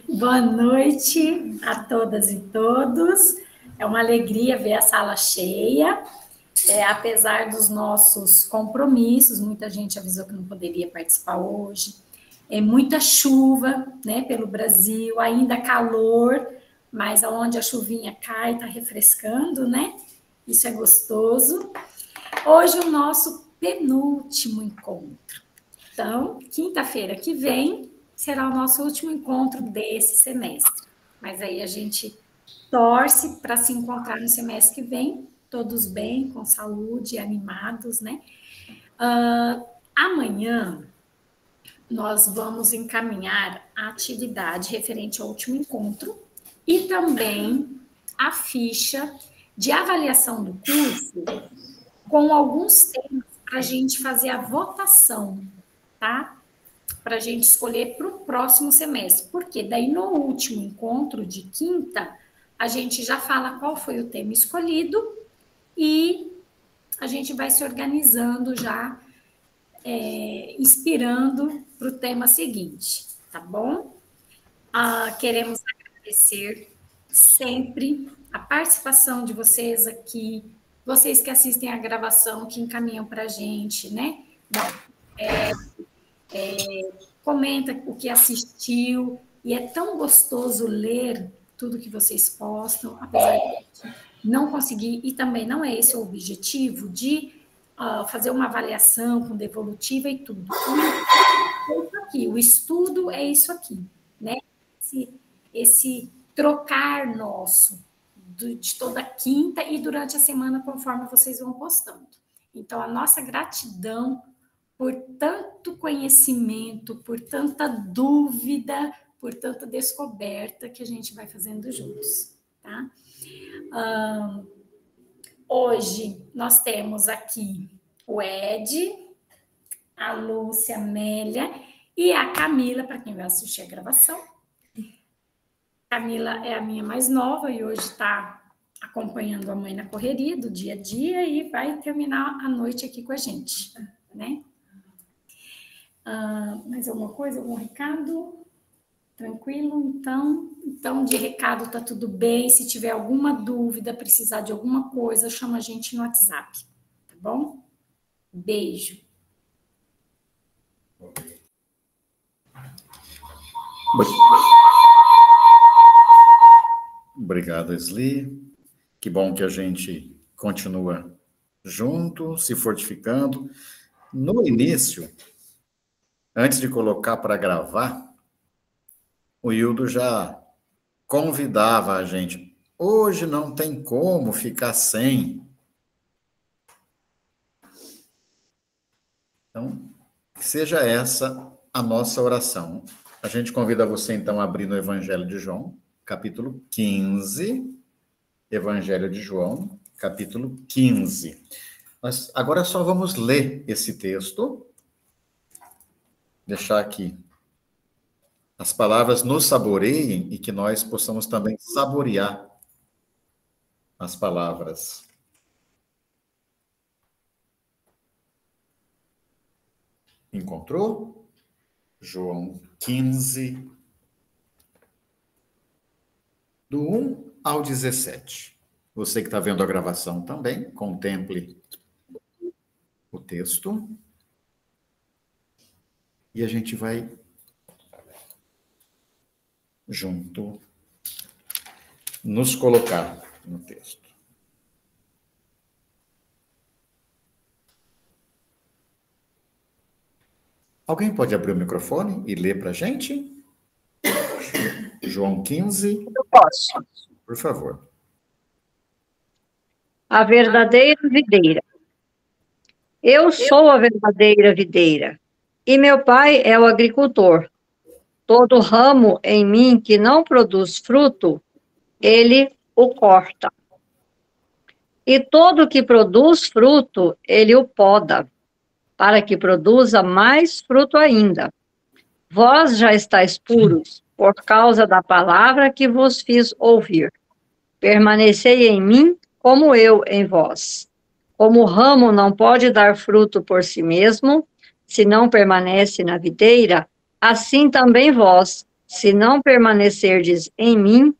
Boa noite a todas e todos. É uma alegria ver a sala cheia. Apesar dos nossos compromissos, muita gente avisou que não poderia participar hoje. Muita chuva, né, pelo Brasil, ainda calor, mas aonde a chuvinha cai, está refrescando, né? Isso é gostoso. Hoje o nosso penúltimo encontro. Então, quinta-feira que vem será o nosso último encontro desse semestre. Mas aí a gente torce para se encontrar no semestre que vem, todos bem, com saúde, animados, né? Amanhã nós vamos encaminhar a atividade referente ao último encontro e também a ficha de avaliação do curso com alguns temas para a gente fazer a votação, tá? Para a gente escolher para o próximo semestre. Porque daí no último encontro de quinta, a gente já fala qual foi o tema escolhido e a gente vai se organizando já, inspirando para o tema seguinte, tá bom? Queremos agradecer sempre a participação de vocês aqui, vocês que assistem a gravação, que encaminham para a gente, né? Comenta o que assistiu, e é tão gostoso ler tudo que vocês postam, apesar de não conseguir, e também não é esse o objetivo, de fazer uma avaliação com devolutiva e tudo. O estudo é isso aqui, né? Esse trocar nosso de toda quinta e durante a semana, conforme vocês vão postando. Então, a nossa gratidão por tanto conhecimento, por tanta dúvida, por tanta descoberta que a gente vai fazendo juntos, tá? Hoje nós temos aqui o Ed, a Lúcia, a Amélia e a Camila, para quem vai assistir a gravação. Camila é a minha mais nova e hoje está acompanhando a mãe na correria do dia a dia e vai terminar a noite aqui com a gente, né? Mais alguma coisa, algum recado? Tranquilo? Então de recado tá tudo bem. Se tiver alguma dúvida, precisar de alguma coisa, chama a gente no WhatsApp, tá bom? Beijo. Obrigado, Esli. Que bom que a gente continua junto, se fortificando. No início, antes de colocar para gravar, o Hildo já convidava a gente. Hoje não tem como ficar sem. Então, que seja essa a nossa oração. A gente convida você, então, a abrir no Evangelho de João, capítulo 15. Evangelho de João, capítulo 15. Nós agora só vamos ler esse texto. Deixar aqui as palavras nos saboreiem e que nós possamos também saborear as palavras. Encontrou? João 15, do 1 ao 17. Você que está vendo a gravação também, contemple o texto. E a gente vai junto nos colocar no texto. Alguém pode abrir o microfone e ler para a gente? João 15. Eu posso. Por favor. A verdadeira videira. Eu sou a verdadeira videira, e meu pai é o agricultor. Todo ramo em mim que não produz fruto, ele o corta. E todo que produz fruto, ele o poda, para que produza mais fruto ainda. Vós já estáis puros, por causa da palavra que vos fiz ouvir. Permanecei em mim, como eu em vós. Como o ramo não pode dar fruto por si mesmo, se não permanece na videira, assim também vós, Se não permanecerdes em mim,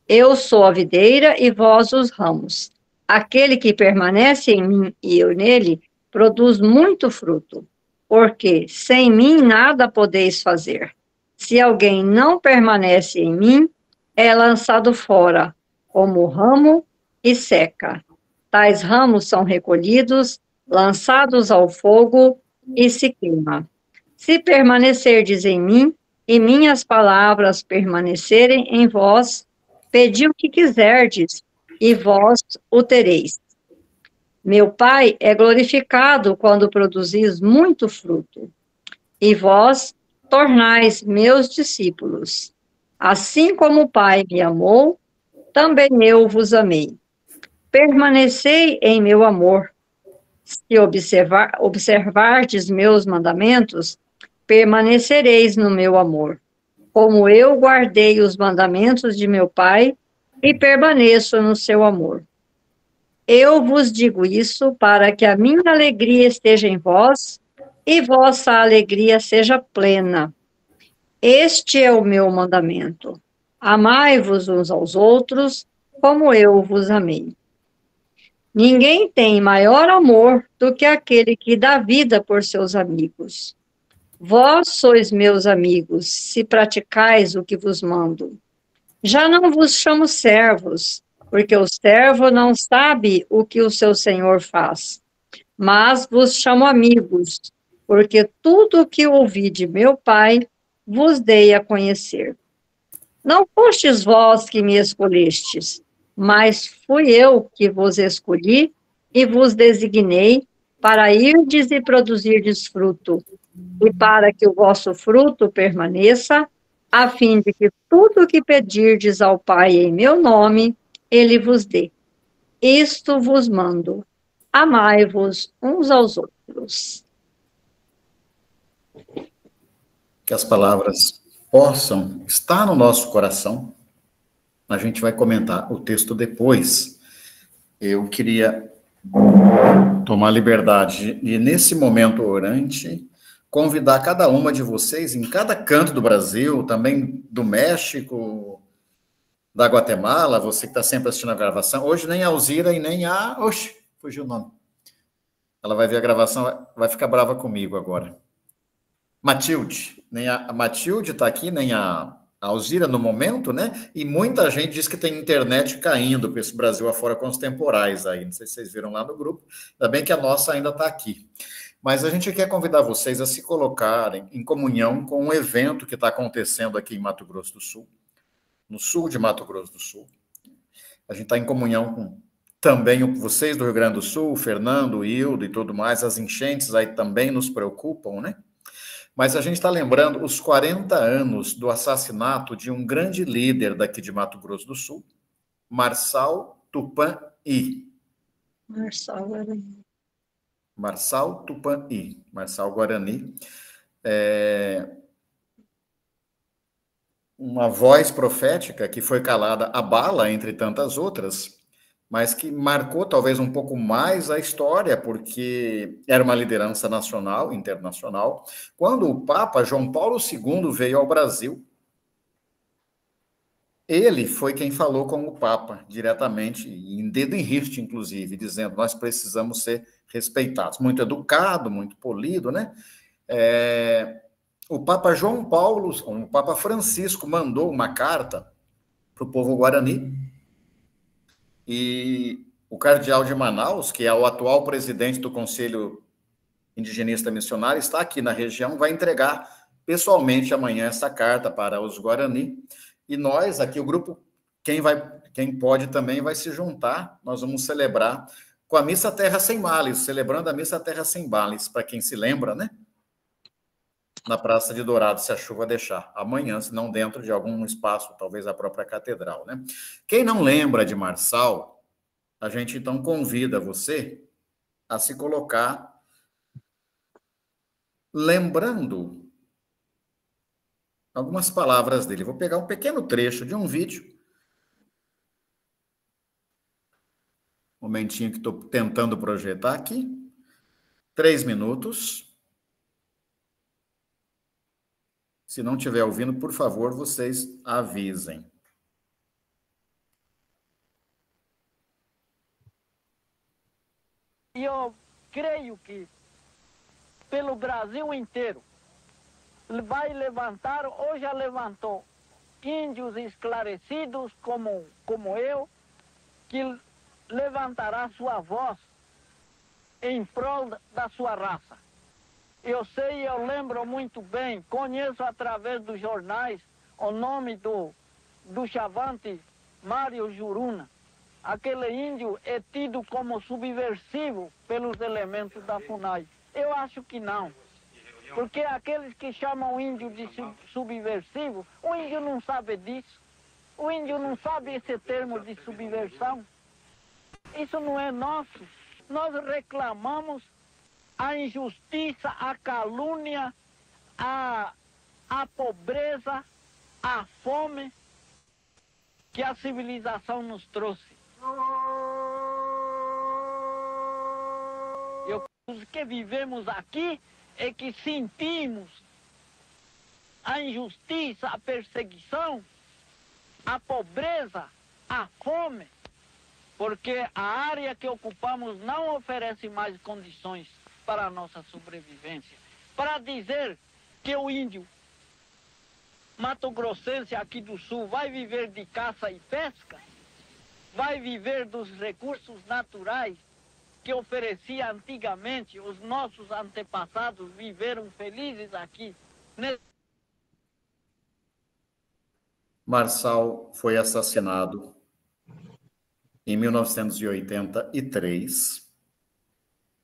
eu sou a videira e vós os ramos. Aquele que permanece em mim e eu nele, produz muito fruto, porque sem mim nada podeis fazer. Se alguém não permanece em mim, é lançado fora, como ramo, e seca. Tais ramos são recolhidos, lançados ao fogo e se queima. Se permanecerdes em mim, e minhas palavras permanecerem em vós, pedi o que quiserdes, e vós o tereis. Meu Pai é glorificado quando produzis muito fruto, e vós tornais meus discípulos. Assim como o Pai me amou, também eu vos amei. Permanecei em meu amor. Se observardes meus mandamentos, permanecereis no meu amor, como eu guardei os mandamentos de meu Pai e permaneço no seu amor. Eu vos digo isso para que a minha alegria esteja em vós e vossa alegria seja plena. Este é o meu mandamento. Amai-vos uns aos outros, como eu vos amei. Ninguém tem maior amor do que aquele que dá vida por seus amigos. Vós sois meus amigos, se praticais o que vos mando. Já não vos chamo servos, porque o servo não sabe o que o seu senhor faz. Mas vos chamo amigos, porque tudo o que ouvi de meu Pai vos dei a conhecer. Não fostes vós que me escolhestes, mas fui eu que vos escolhi e vos designei para irdes e produzirdes fruto, e para que o vosso fruto permaneça, a fim de que tudo o que pedirdes ao Pai em meu nome, ele vos dê. Isto vos mando, amai-vos uns aos outros. Que as palavras possam estar no nosso coração. A gente vai comentar o texto depois. Eu queria tomar liberdade de, nesse momento orante, convidar cada uma de vocês, em cada canto do Brasil, também do México, da Guatemala, você que está sempre assistindo a gravação. Hoje nem a Alzira e nem a... Oxe, fugiu o nome. Ela vai ver a gravação, vai ficar brava comigo agora. Matilde. Nem a Matilde está aqui, nem a Alzira no momento, né? E muita gente diz que tem internet caindo para esse Brasil afora com os temporais aí. Não sei se vocês viram lá no grupo. Ainda bem que a nossa ainda está aqui. Mas a gente quer convidar vocês a se colocarem em comunhão com um evento que está acontecendo aqui em Mato Grosso do Sul, no sul de Mato Grosso do Sul. A gente está em comunhão com também vocês do Rio Grande do Sul, o Fernando, o Hildo e tudo mais. As enchentes aí também nos preocupam, né? Mas a gente está lembrando os 40 anos do assassinato de um grande líder daqui de Mato Grosso do Sul, Marçal Tupã-I. Marçal Tupã-I, Marçal Guarani. Uma voz profética que foi calada a bala, entre tantas outras, mas que marcou talvez um pouco mais a história, porque era uma liderança nacional, internacional. Quando o Papa João Paulo II veio ao Brasil, ele foi quem falou com o Papa diretamente, em dedo em riste, inclusive, dizendo: nós precisamos ser respeitados. Muito educado, muito polido, né? O Papa João Paulo, o Papa Francisco mandou uma carta para o povo guarani, e o cardeal de Manaus, que é o atual presidente do Conselho Indigenista Missionário, está aqui na região, vai entregar pessoalmente amanhã essa carta para os Guarani. E nós, aqui, o grupo, quem pode também vai se juntar. Nós vamos celebrar com a Missa Terra Sem Males, celebrando a Missa Terra Sem Males, para quem se lembra, né? Na Praça de Dourados, se a chuva deixar. Amanhã, se não dentro de algum espaço, talvez a própria catedral, né? Quem não lembra de Marçal, a gente então convida você a se colocar lembrando algumas palavras dele. Vou pegar um pequeno trecho de um vídeo. Um momentinho que estou tentando projetar aqui. 3 minutos. Se não estiver ouvindo, por favor, vocês avisem. E eu creio que pelo Brasil inteiro vai levantar, ou já levantou, índios esclarecidos como eu, que levantará sua voz em prol da sua raça. Eu sei, eu lembro muito bem, conheço através dos jornais o nome do chavante Mário Juruna. Aquele índio é tido como subversivo pelos elementos da FUNAI. Eu acho que não. Porque aqueles que chamam o índio de subversivo, o índio não sabe disso. O índio não sabe esse termo de subversão. Isso não é nosso. Nós reclamamos a injustiça, a calúnia, a pobreza, a fome que a civilização nos trouxe. Os que vivemos aqui é que sentimos a injustiça, a perseguição, a pobreza, a fome, porque a área que ocupamos não oferece mais condições para a nossa sobrevivência. Para dizer que o índio mato-grossense aqui do sul vai viver de caça e pesca, vai viver dos recursos naturais que oferecia antigamente, os nossos antepassados viveram felizes aqui. Marçal foi assassinado em 1983.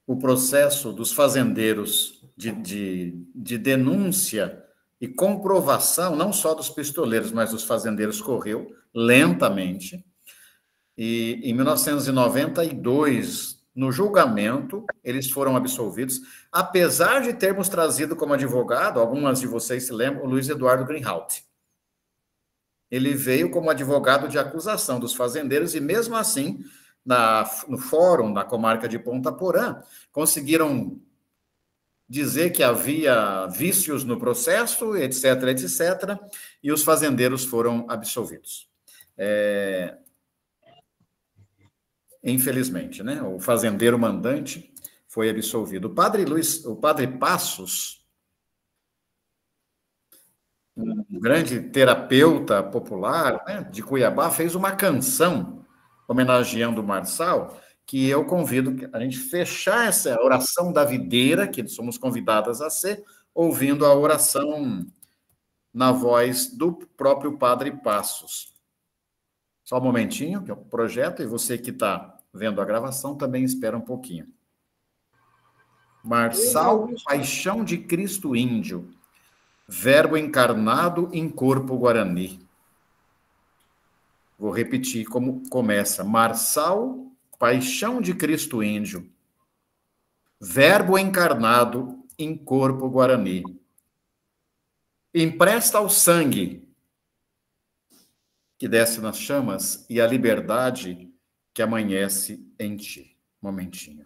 O processo dos fazendeiros de denúncia e comprovação, não só dos pistoleiros, mas dos fazendeiros, correu lentamente. E em 1992, no julgamento, eles foram absolvidos, apesar de termos trazido como advogado, algumas de vocês se lembram, o Luiz Eduardo Greenhalgh. Ele veio como advogado de acusação dos fazendeiros e, mesmo assim, no fórum da comarca de Ponta Porã, conseguiram dizer que havia vícios no processo, etc., etc., e os fazendeiros foram absolvidos. Infelizmente, né? O fazendeiro mandante foi absolvido. O padre Passos, um grande terapeuta popular, né, de Cuiabá, fez uma canção homenageando o Marçal, que eu convido a gente fechar essa oração da videira, que somos convidadas a ser, ouvindo a oração na voz do próprio padre Passos. Só um momentinho, que é o projeto, e você que está vendo a gravação também espera um pouquinho. Marçal, paixão de Cristo índio, verbo encarnado em corpo guarani. Vou repetir como começa. Marçal, paixão de Cristo índio, verbo encarnado em corpo guarani. Empresta o sangue que desce nas chamas e a liberdade que amanhece em ti. Um momentinho.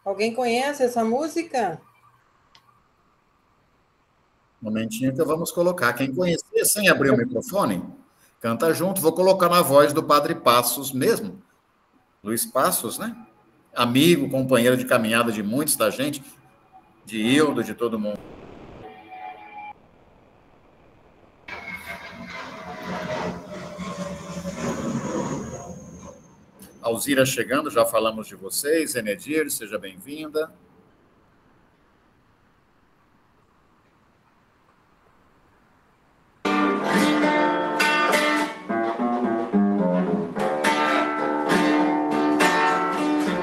Alguém conhece essa música? Um momentinho que vamos colocar. Quem conhecia sem abrir o microfone, canta junto. Vou colocar na voz do padre Passos mesmo. Luiz Passos, né? Amigo, companheiro de caminhada de muitos da gente, de Hildo, de todo mundo. Alzira chegando, já falamos de vocês. Enedir, seja bem-vinda.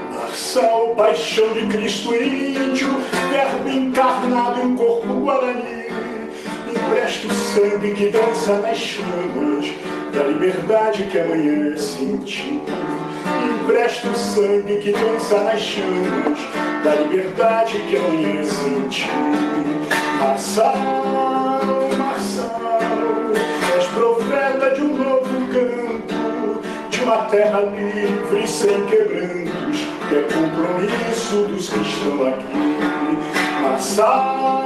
Marçal, paixão de Cristo índio, verbo encarnado em corpo guarani, empresta o sangue que dança nas chamas da liberdade que amanhece em ti. Empresta o sangue que dança nas chamas da liberdade que amanhece em ti. Marçal, Marçal, és profeta de um novo canto, de uma terra livre sem quebrantos, que é compromisso dos que estão aqui. Marçal,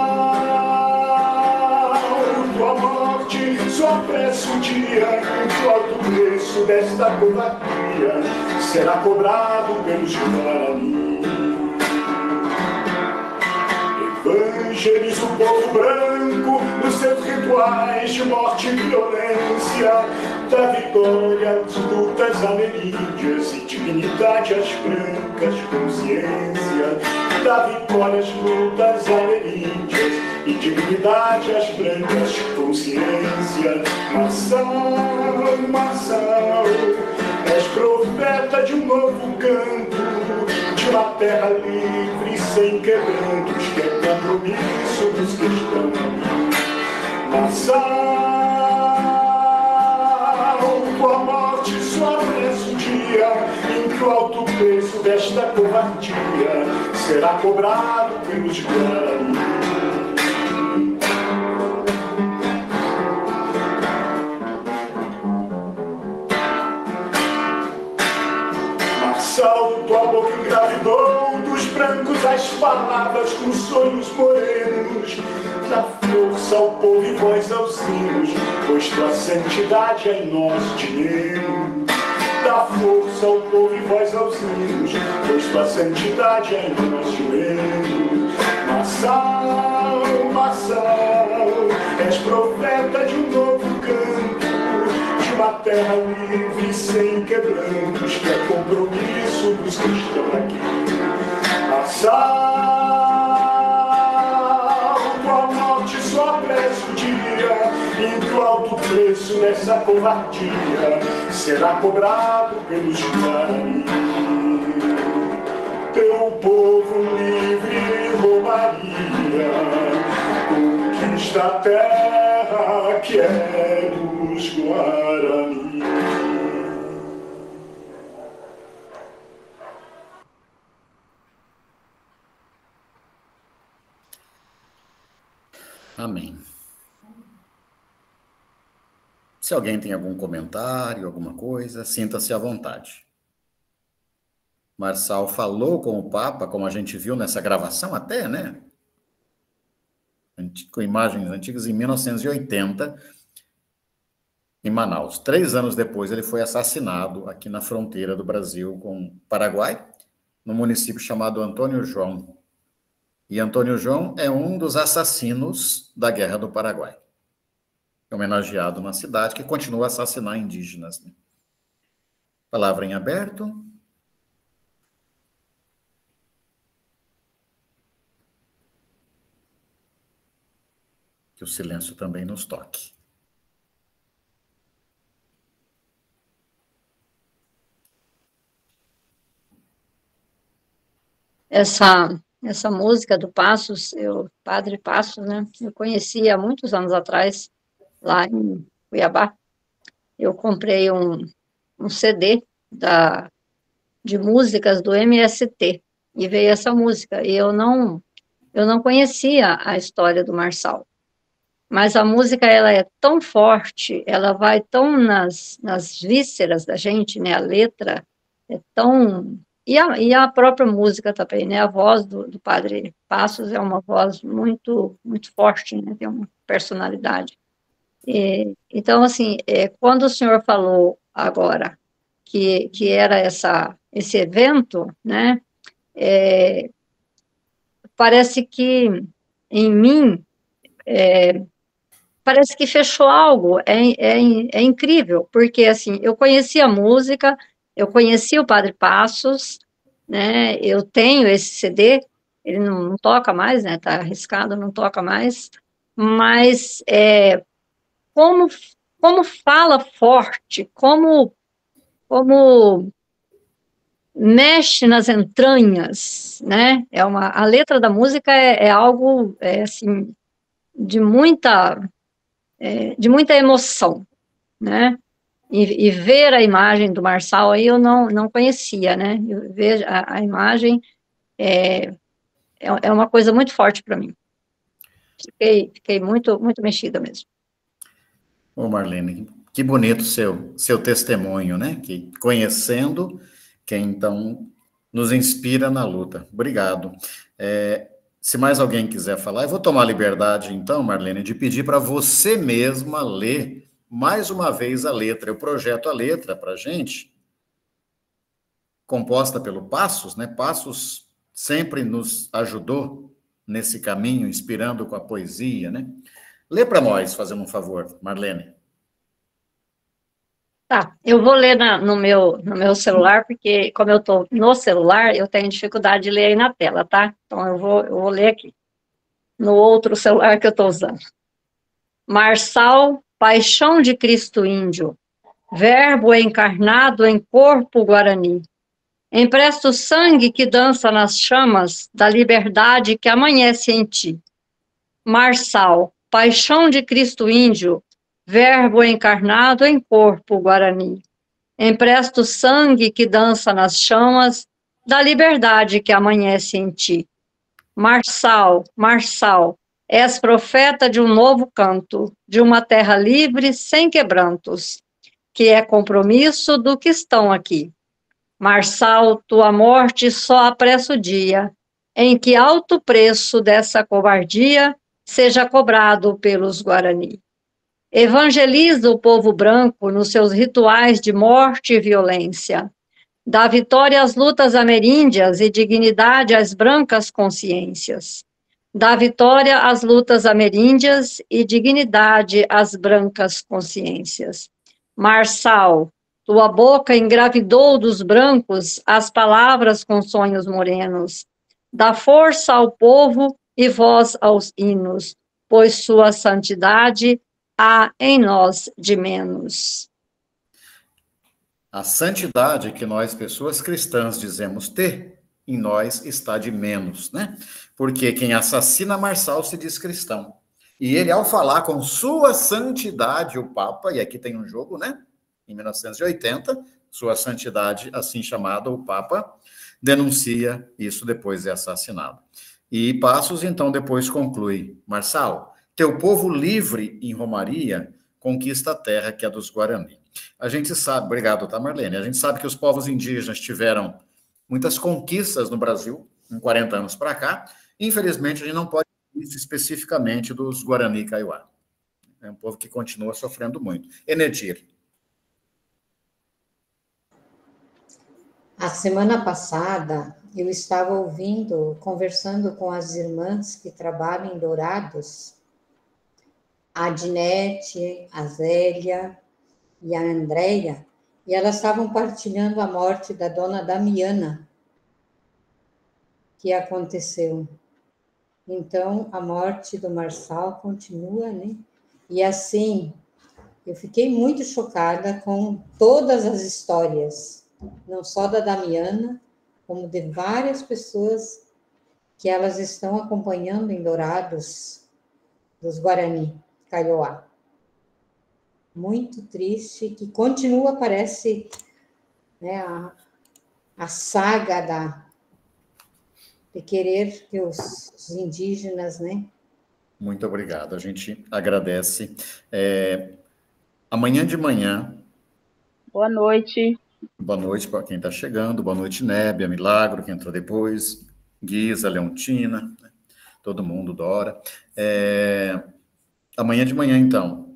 tua morte só oferece um dia, que o alto preço desta covardia será cobrado pelos Guarani. Evangeliza o povo branco nos seus rituais de morte e violência, da vitória às lutas ameríndias e dignidade às brancas consciência, da vitória às lutas ameríndias e dignidade às brancas consciência. Marçal, Marçal, és profeta de um novo canto, de uma terra livre sem quebrantos, que é compromisso dos que estão aqui. Marçal, tua morte só oferece um dia em que o alto preço desta covardia será cobrado pelos Guarani. Marçal, tua boca engravidou dos brancos as palavras com sonhos morenos, dá força ao povo e voz aos sinos, pois tua santidade é em nós dinheiro. Dá força ao povo e voz aos sinos, pois tua santidade é em nós dinheiro. Marçal, Marçal, és profeta de um novo canto, de uma terra livre sem quebrantos, que é compromisso dos que estão aqui. Marçal, tua morte só oferece o dia em que o alto preço dessa covardia será cobrado pelos Guarani. Teu povo livre roubaria, conquista a terra que é dos Guarani. Amém. Se alguém tem algum comentário, alguma coisa, sinta-se à vontade. Marçal falou com o Papa, como a gente viu nessa gravação até, né? Com imagens antigas, em 1980, em Manaus. 3 anos depois, ele foi assassinado aqui na fronteira do Brasil com o Paraguai, no município chamado Antônio João. E Antônio João é um dos assassinos da Guerra do Paraguai, homenageado na cidade, que continua a assassinar indígenas. Né? Palavra em aberto. Que o silêncio também nos toque. Essa música do Passos, Padre Passos, né? Eu conheci há muitos anos atrás, lá em Cuiabá. Eu comprei um CD de músicas do MST, e veio essa música, e eu não conhecia a história do Marçal. Mas a música, ela é tão forte, ela vai tão nas vísceras da gente, né? A letra é tão... E a própria música também, né? A voz do Padre Passos é uma voz muito, muito forte, né? Tem uma personalidade. Então, assim, quando o senhor falou agora que era esse evento, né? Parece que em mim... parece que fechou algo, é incrível, porque, assim, eu conhecia a música, eu conheci o Padre Passos, né, eu tenho esse CD, ele não toca mais, né, tá arriscado, não toca mais, mas como fala forte, como mexe nas entranhas, né, a letra da música é algo, assim, de muita emoção, né? E ver a imagem do Marçal aí eu não conhecia, né? Eu vejo a imagem, é uma coisa muito forte para mim. Fiquei muito, muito mexida mesmo. Ô, Marlene, que bonito seu testemunho, né? Que conhecendo quem, então, nos inspira na luta. Obrigado. Se mais alguém quiser falar, eu vou tomar a liberdade, então, Marlene, de pedir para você mesma ler mais uma vez a letra. Eu projeto a letra para a gente, composta pelo Passos, né? Passos sempre nos ajudou nesse caminho, inspirando com a poesia, né? Lê para nós, fazendo um favor, Marlene. Tá, eu vou ler no meu celular, porque como eu estou no celular, eu tenho dificuldade de ler aí na tela, tá? Então eu vou ler aqui, no outro celular que eu estou usando. Marçal, paixão de Cristo índio, verbo encarnado em corpo guarani. Empresta o sangue que dança nas chamas da liberdade que amanhece em ti. Marçal, paixão de Cristo índio, verbo encarnado em corpo guarani. Empresta o sangue que dança nas chamas da liberdade que amanhece em ti. Marçal, Marçal, és profeta de um novo canto, de uma terra livre sem quebrantos, que é compromisso do que estão aqui. Marçal, tua morte só apressa o dia, em que alto preço dessa covardia seja cobrado pelos Guarani. Evangeliza o povo branco nos seus rituais de morte e violência. Dá vitória às lutas ameríndias e dignidade às brancas consciências. Dá vitória às lutas ameríndias e dignidade às brancas consciências. Marçal, tua boca engravidou dos brancos as palavras com sonhos morenos. Dá força ao povo e voz aos hinos, pois sua santidade há em nós de menos. A santidade que nós, pessoas cristãs, dizemos ter, em nós está de menos, né? Porque quem assassina Marçal se diz cristão. E ele, ao falar com sua santidade, o Papa, e aqui tem um jogo, né? Em 1980, sua santidade, assim chamada, o Papa, denuncia isso depois de assassinado. E Passos, então, depois conclui, Marçal, teu povo livre em Romaria conquista a terra que é dos Guarani. A gente sabe, obrigado, tá, Marlene? A gente sabe que os povos indígenas tiveram muitas conquistas no Brasil, em 40 anos para cá. Infelizmente, a gente não pode dizer isso especificamente dos Guarani Kaiowá. É um povo que continua sofrendo muito. Enedir. A semana passada, eu estava conversando com as irmãs que trabalham em Dourados, a Adinete, a Zélia e a Andréia, e elas estavam partilhando a morte da dona Damiana, que aconteceu. Então, a morte do Marçal continua, né? E assim, eu fiquei muito chocada com todas as histórias, não só da Damiana, como de várias pessoas que elas estão acompanhando em Dourados, dos Guarani Kaiowá. Muito triste, que continua, parece, né, a saga de querer que os indígenas, né? Muito obrigado, a gente agradece. Amanhã de manhã... Boa noite. Boa noite para quem está chegando, boa noite, Nébia, Milagro, que entrou depois, Guisa, Leontina, né? Todo mundo, Dora. Amanhã de manhã, então,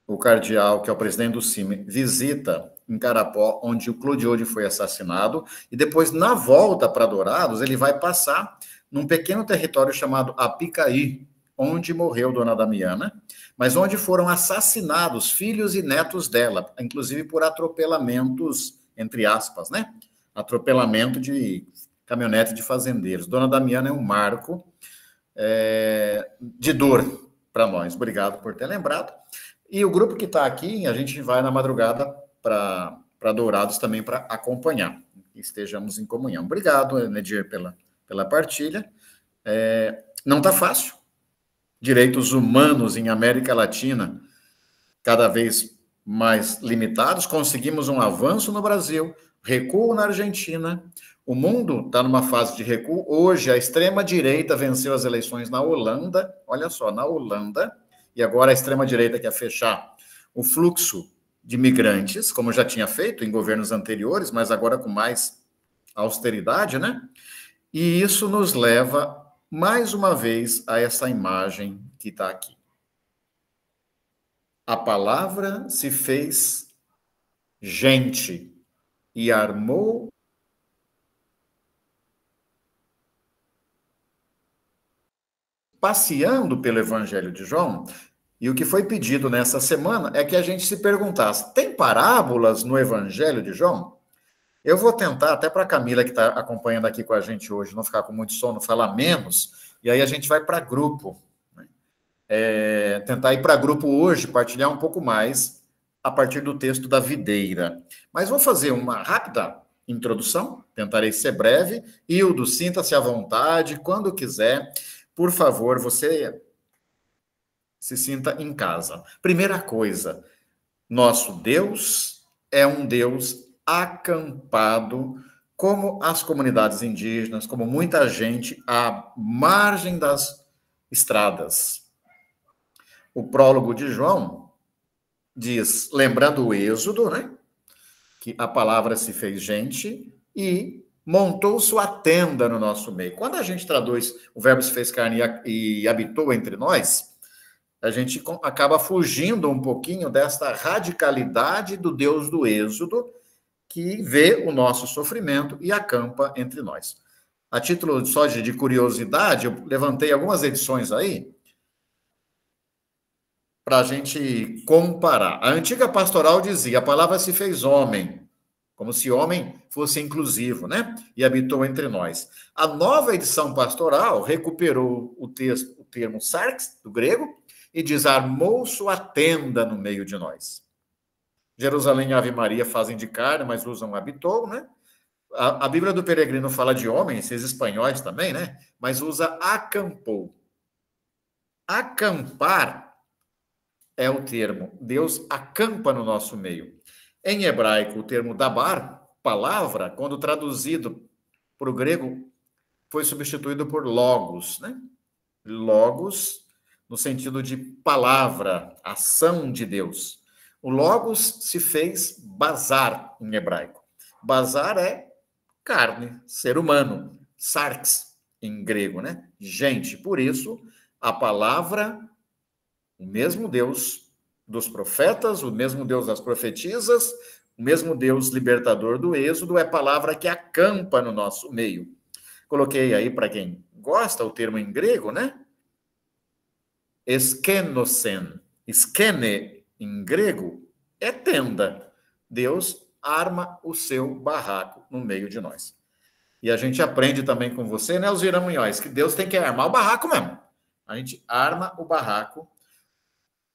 o cardeal, que é o presidente do CIMI, visita em Carapó, onde o Clodiode foi assassinado, e depois, na volta para Dourados, ele vai passar num pequeno território chamado Apicaí, onde morreu Dona Damiana, mas onde foram assassinados filhos e netos dela, inclusive por atropelamentos, entre aspas, né? Atropelamento de caminhonete de fazendeiros. Dona Damiana é um marco de dor para nós. Obrigado por ter lembrado. E o grupo que está aqui, a gente vai na madrugada para Dourados também para acompanhar. Estejamos em comunhão. Obrigado, Nedir, pela partilha. Não está fácil. Direitos humanos em América Latina cada vez mais limitados. Conseguimos um avanço no Brasil, recuo na Argentina, o mundo está numa fase de recuo. Hoje, a extrema-direita venceu as eleições na Holanda, olha só, na Holanda, e agora a extrema-direita quer fechar o fluxo de migrantes, como já tinha feito em governos anteriores, mas agora com mais austeridade, né? E isso nos leva, mais uma vez, a essa imagem que está aqui. A palavra se fez gente e armou passeando pelo Evangelho de João. E o que foi pedido nessa semana é que a gente se perguntasse: tem parábolas no Evangelho de João? Eu vou tentar, até para a Camila, que está acompanhando aqui com a gente hoje, não ficar com muito sono, falar menos, e aí a gente vai para grupo. Tentar ir para grupo hoje, partilhar um pouco mais a partir do texto da videira. Mas vou fazer uma rápida introdução, tentarei ser breve. Hildo, sinta-se à vontade, quando quiser. Por favor, você se sinta em casa. Primeira coisa, nosso Deus é um Deus acampado, como as comunidades indígenas, como muita gente à margem das estradas. O prólogo de João diz, lembrando o Êxodo, né, que a palavra se fez gente e montou sua tenda no nosso meio. Quando a gente traduz o verbo se fez carne e habitou entre nós, a gente acaba fugindo um pouquinho desta radicalidade do Deus do Êxodo, que vê o nosso sofrimento e acampa entre nós. A título só de curiosidade, eu levantei algumas edições aí, para a gente comparar. A antiga pastoral dizia, a palavra se fez homem, como se homem fosse inclusivo, né? E habitou entre nós. A nova edição pastoral recuperou o termo sarx, do grego, e diz, armou sua tenda no meio de nós. Jerusalém e Ave Maria fazem de carne, mas usam habitou, né? A Bíblia do Peregrino fala de homem, esses espanhóis também, né? Mas usa acampou. Acampar é o termo. Deus acampa no nosso meio. Em hebraico, o termo dabar, palavra, quando traduzido para o grego, foi substituído por logos, né? Logos, no sentido de palavra, ação de Deus. O logos se fez bazar em hebraico. Bazar é carne, ser humano. Sarx, em grego, né? Gente. Por isso, a palavra, o mesmo Deus dos profetas, o mesmo Deus das profetisas, o mesmo Deus libertador do Êxodo, é palavra que acampa no nosso meio. Coloquei aí, para quem gosta, o termo em grego, né? Skenosen. Skene, em grego, é tenda. Deus arma o seu barraco no meio de nós. E a gente aprende também com você, né, os Viramunhóis, que Deus tem que armar o barraco mesmo. A gente arma o barraco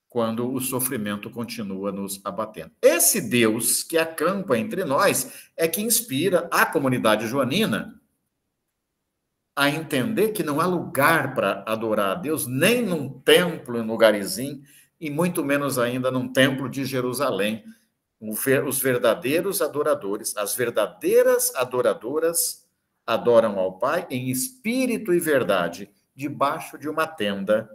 quando o sofrimento continua nos abatendo. Esse Deus que acampa entre nós é que inspira a comunidade joanina a entender que não há lugar para adorar a Deus, nem num templo no Garizim, e muito menos ainda num templo de Jerusalém. Os verdadeiros adoradores, as verdadeiras adoradoras adoram ao Pai em espírito e verdade, debaixo de uma tenda,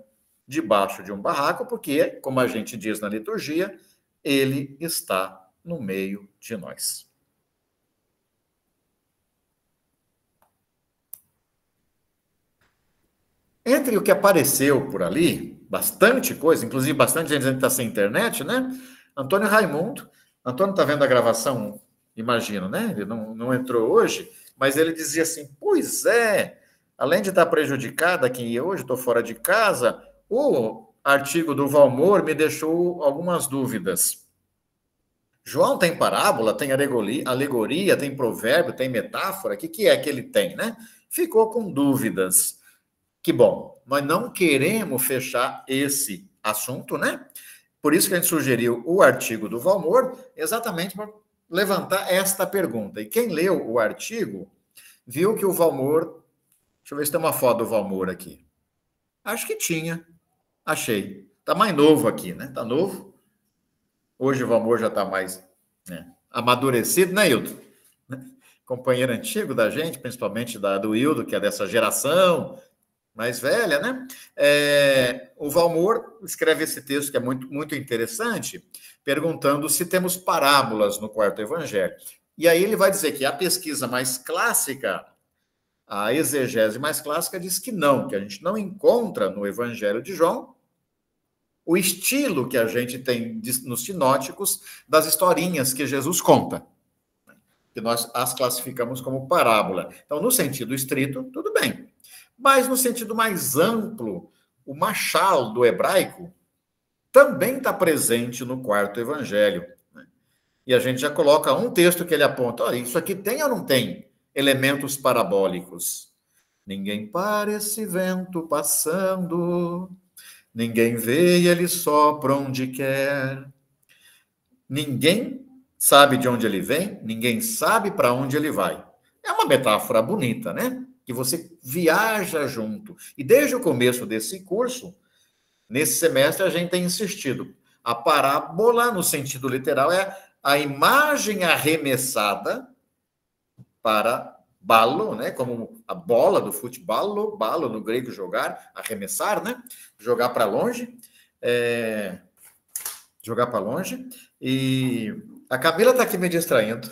debaixo de um barraco, porque, como a gente diz na liturgia, ele está no meio de nós. Entre o que apareceu por ali, bastante coisa, inclusive bastante gente está sem internet, né? Antônio Raimundo, Antônio está vendo a gravação, imagino, né? Ele não entrou hoje, mas ele dizia assim, pois é, além de estar prejudicado aqui hoje, estou fora de casa, o artigo do Valmor me deixou algumas dúvidas. João tem parábola, tem alegoria, tem provérbio, tem metáfora, o que é que ele tem, né? Ficou com dúvidas. Que bom, nós não queremos fechar esse assunto, né? Por isso que a gente sugeriu o artigo do Valmor, exatamente para levantar esta pergunta. E quem leu o artigo viu que o Valmor... Deixa eu ver se tem uma foto do Valmor aqui. Acho que tinha. Achei. Está mais novo aqui, né? Está novo. Hoje o Valmor já está mais, né, amadurecido, né, Hilton? companheiro antigo da gente, principalmente do Hildo, que é dessa geração mais velha, né? O Valmor escreve esse texto que é muito, muito interessante, perguntando se temos parábolas no quarto evangelho. E aí ele vai dizer que a pesquisa mais clássica, a exegese mais clássica, diz que não, que a gente não encontra no Evangelho de João o estilo que a gente tem nos sinóticos das historinhas que Jesus conta, que nós as classificamos como parábola. Então, no sentido estrito, tudo bem. Mas no sentido mais amplo, o machal do hebraico também está presente no quarto evangelho. E a gente já coloca um texto que ele aponta, olha, isso aqui tem ou não tem elementos parabólicos? Ninguém para esse vento passando, ninguém vê e ele sopra onde quer. Ninguém sabe de onde ele vem, ninguém sabe para onde ele vai. É uma metáfora bonita, né? Que você viaja junto. E desde o começo desse curso, nesse semestre, a gente tem insistido. A parábola, no sentido literal, é a imagem arremessada para balo, né? Como a bola do futebol, balo no grego jogar, arremessar, né? Jogar para longe. Jogar para longe. E a Camila está aqui me distraindo.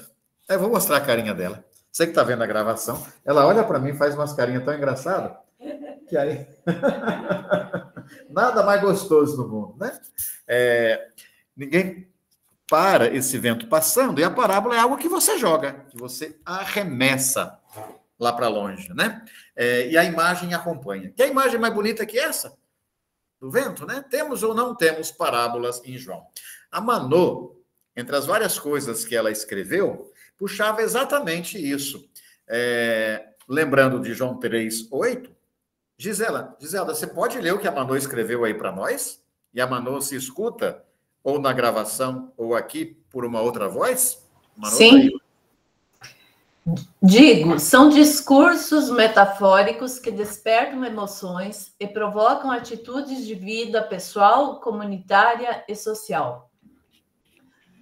Eu vou mostrar a carinha dela. Você que está vendo a gravação, ela olha para mim e faz umas carinhas tão engraçadas, que aí... Nada mais gostoso do mundo, né? Ninguém para esse vento passando, e a parábola é algo que você joga, que você arremessa lá para longe, né? E a imagem acompanha. Que imagem mais bonita que essa? Do vento, né? Temos ou não temos parábolas em João? A Manô, entre as várias coisas que ela escreveu, puxava exatamente isso. Lembrando de João 3:8, Gisela, você pode ler o que a Manô escreveu aí para nós? E a Manô se escuta, ou na gravação, ou aqui, por uma outra voz? Manô, sim. Digo, são discursos metafóricos que despertam emoções e provocam atitudes de vida pessoal, comunitária e social.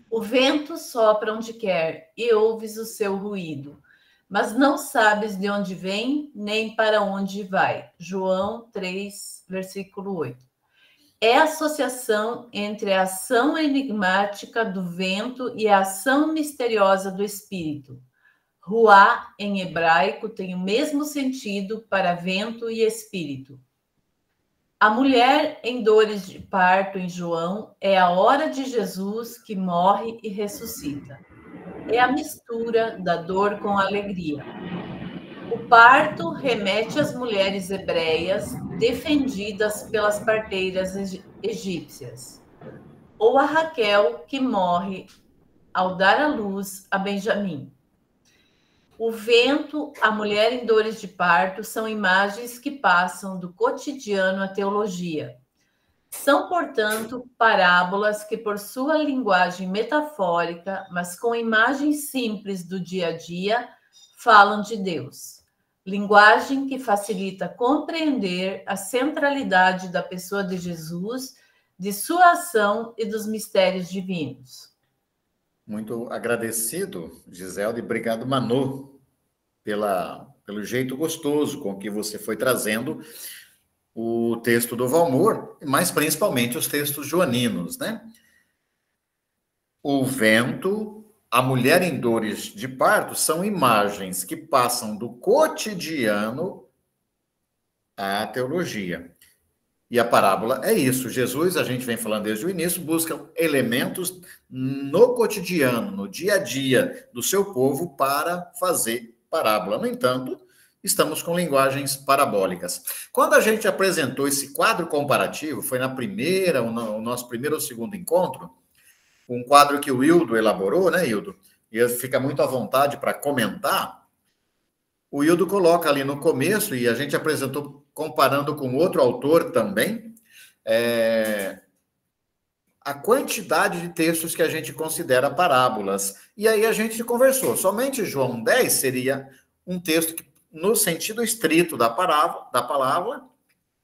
O vento sopra onde quer e ouves o seu ruído, mas não sabes de onde vem nem para onde vai. João 3, versículo 8. É a associação entre a ação enigmática do vento e a ação misteriosa do espírito. Ruá, em hebraico, tem o mesmo sentido para vento e espírito. A mulher em dores de parto em João é a hora de Jesus que morre e ressuscita. É a mistura da dor com a alegria. O parto remete às mulheres hebreias defendidas pelas parteiras egípcias. Ou a Raquel, que morre ao dar à luz a Benjamim. O vento, a mulher em dores de parto são imagens que passam do cotidiano à teologia. São, portanto, parábolas que, por sua linguagem metafórica, mas com imagens simples do dia a dia, falam de Deus. Linguagem que facilita compreender a centralidade da pessoa de Jesus, de sua ação e dos mistérios divinos. Muito agradecido, Giselde, e obrigado, Manô, pelo jeito gostoso com que você foi trazendo o texto do Valmor, mas principalmente os textos joaninos, né? O vento, a mulher em dores de parto são imagens que passam do cotidiano à teologia. E a parábola é isso. Jesus, a gente vem falando desde o início, busca elementos no cotidiano, no dia a dia do seu povo para fazer parábola. No entanto, estamos com linguagens parabólicas. Quando a gente apresentou esse quadro comparativo, foi o nosso primeiro ou segundo encontro, um quadro que o Hildo elaborou, né, Hildo? E fica muito à vontade para comentar. O Hildo coloca ali no começo, e a gente apresentou comparando com outro autor também, a quantidade de textos que a gente considera parábolas. E aí a gente conversou. Somente João 10 seria um texto que, no sentido estrito da palavra,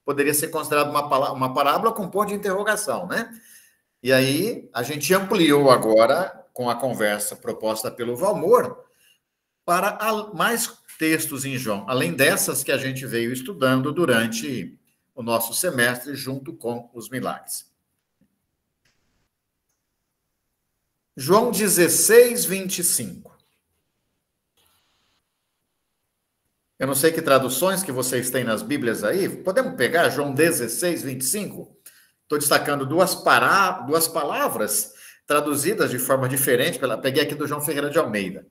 poderia ser considerado uma parábola com ponto de interrogação, né? E aí a gente ampliou agora, com a conversa proposta pelo Valmor, para mais textos em João, além dessas que a gente veio estudando durante o nosso semestre, junto com os milagres. João 16, 25. Eu não sei que traduções que vocês têm nas Bíblias aí. Podemos pegar João 16, 25? Estou destacando duas palavras traduzidas de forma diferente. Peguei aqui do João Ferreira de Almeida.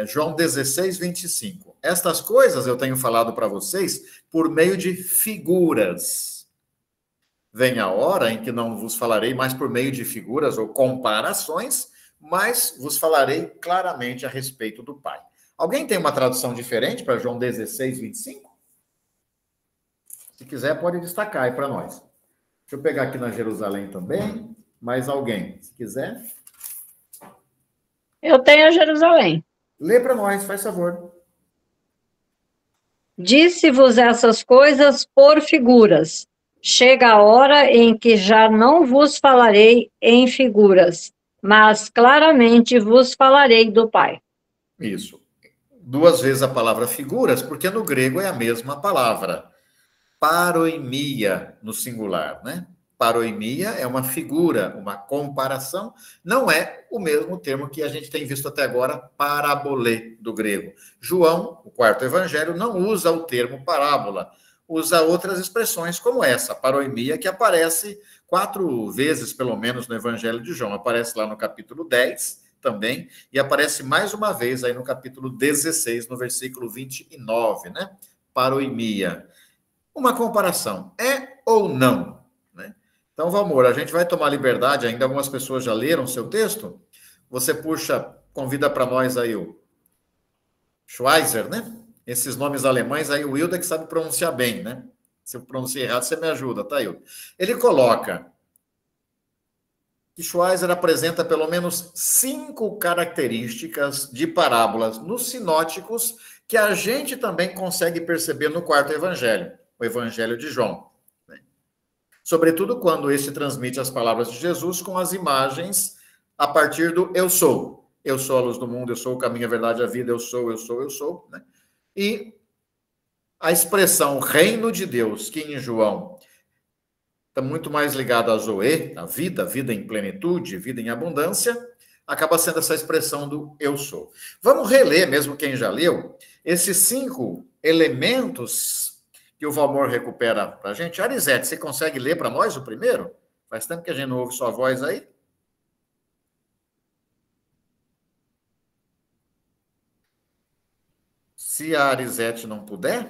João 16, 25. Estas coisas eu tenho falado para vocês por meio de figuras. Vem a hora em que não vos falarei mais por meio de figuras ou comparações, mas vos falarei claramente a respeito do Pai. Alguém tem uma tradução diferente para João 16, 25? Se quiser, pode destacar aí para nós. Deixa eu pegar aqui na Jerusalém também. Mais alguém, se quiser. Eu tenho a Jerusalém. Lê para nós, faz favor. Disse-vos essas coisas por figuras. Chega a hora em que já não vos falarei em figuras, mas claramente vos falarei do Pai. Isso. Duas vezes a palavra figuras, porque no grego é a mesma palavra. Paroimia, no singular, né? Paroimia é uma figura, uma comparação, não é o mesmo termo que a gente tem visto até agora, parabolê, do grego. João, o quarto evangelho, não usa o termo parábola, usa outras expressões como essa, paroimia, que aparece 4 vezes, pelo menos, no evangelho de João. Aparece lá no capítulo 10 também, e aparece mais uma vez aí no capítulo 16, no versículo 29, né? Paroimia. Uma comparação, é ou não? Então, Valmor, a gente vai tomar liberdade, ainda algumas pessoas já leram seu texto. Você convida para nós aí o Schweizer, né? Esses nomes alemães aí, o Hilda que sabe pronunciar bem, né? Se eu pronunciei errado, você me ajuda, tá, Hilda? Ele coloca que Schweizer apresenta pelo menos 5 características de parábolas nos sinóticos que a gente também consegue perceber no quarto evangelho, o evangelho de João. Sobretudo quando este transmite as palavras de Jesus com as imagens a partir do eu sou. Eu sou a luz do mundo, eu sou o caminho, a verdade, a vida, eu sou, né? E a expressão reino de Deus, que em João está muito mais ligado a Zoe, a vida em plenitude, vida em abundância, acaba sendo essa expressão do eu sou. Vamos reler, mesmo quem já leu, esses 5 elementos que o Valmor recupera para a gente. Arizete, você consegue ler para nós o primeiro? Faz tempo que a gente não ouve sua voz aí. Se a Arizete não puder,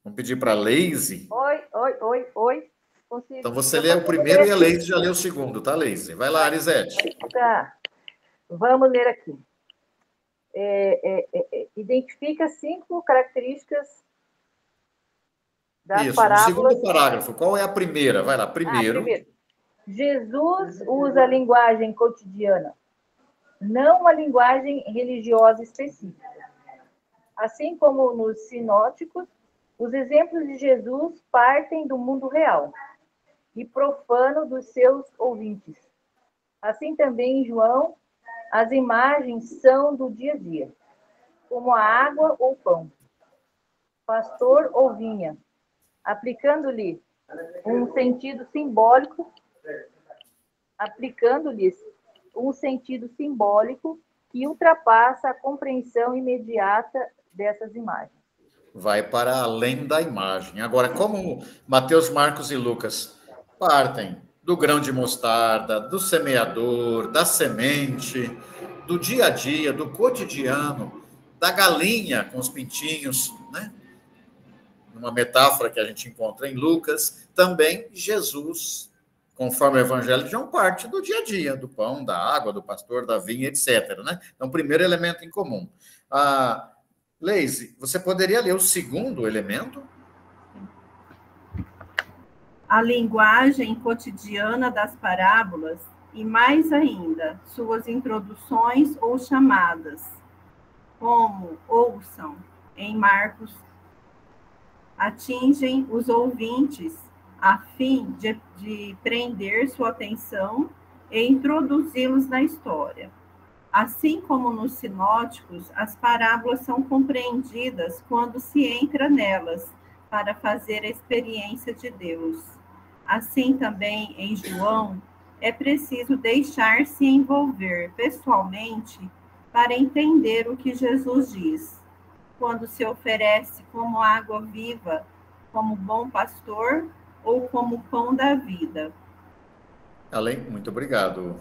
vamos pedir para a Leise. Oi. Consigo. Então você lê o primeiro e a Leise já lê o segundo, tá, Leise? Vai lá, Arizete. Tá. Vamos ler aqui. Identifica 5 características das parábolas. No segundo parágrafo, qual é a primeira? Vai lá, primeiro. Jesus usa a linguagem cotidiana, não uma linguagem religiosa específica. Assim como nos sinóticos, os exemplos de Jesus partem do mundo real e profano dos seus ouvintes. Assim também em João, as imagens são do dia a dia, como a água ou pão, pastor ou vinha, aplicando-lhes um sentido simbólico que ultrapassa a compreensão imediata dessas imagens. Vai para além da imagem. Agora, como Mateus, Marcos e Lucas partem do grão de mostarda, do semeador, da semente, do dia a dia, do cotidiano, da galinha com os pintinhos, né? Uma metáfora que a gente encontra em Lucas, também Jesus, conforme o Evangelho de João, parte do dia a dia, do pão, da água, do pastor, da vinha, etc. Né? Então, primeiro elemento em comum. Leise, você poderia ler o segundo elemento? A linguagem cotidiana das parábolas e, mais ainda, suas introduções ou chamadas, como ouçam, em Marcos, atingem os ouvintes a fim de prender sua atenção e introduzi-los na história. Assim como nos sinóticos, as parábolas são compreendidas quando se entra nelas para fazer a experiência de Deus. Assim também em João, é preciso deixar-se envolver pessoalmente para entender o que Jesus diz, quando se oferece como água viva, como bom pastor ou como pão da vida. Muito obrigado,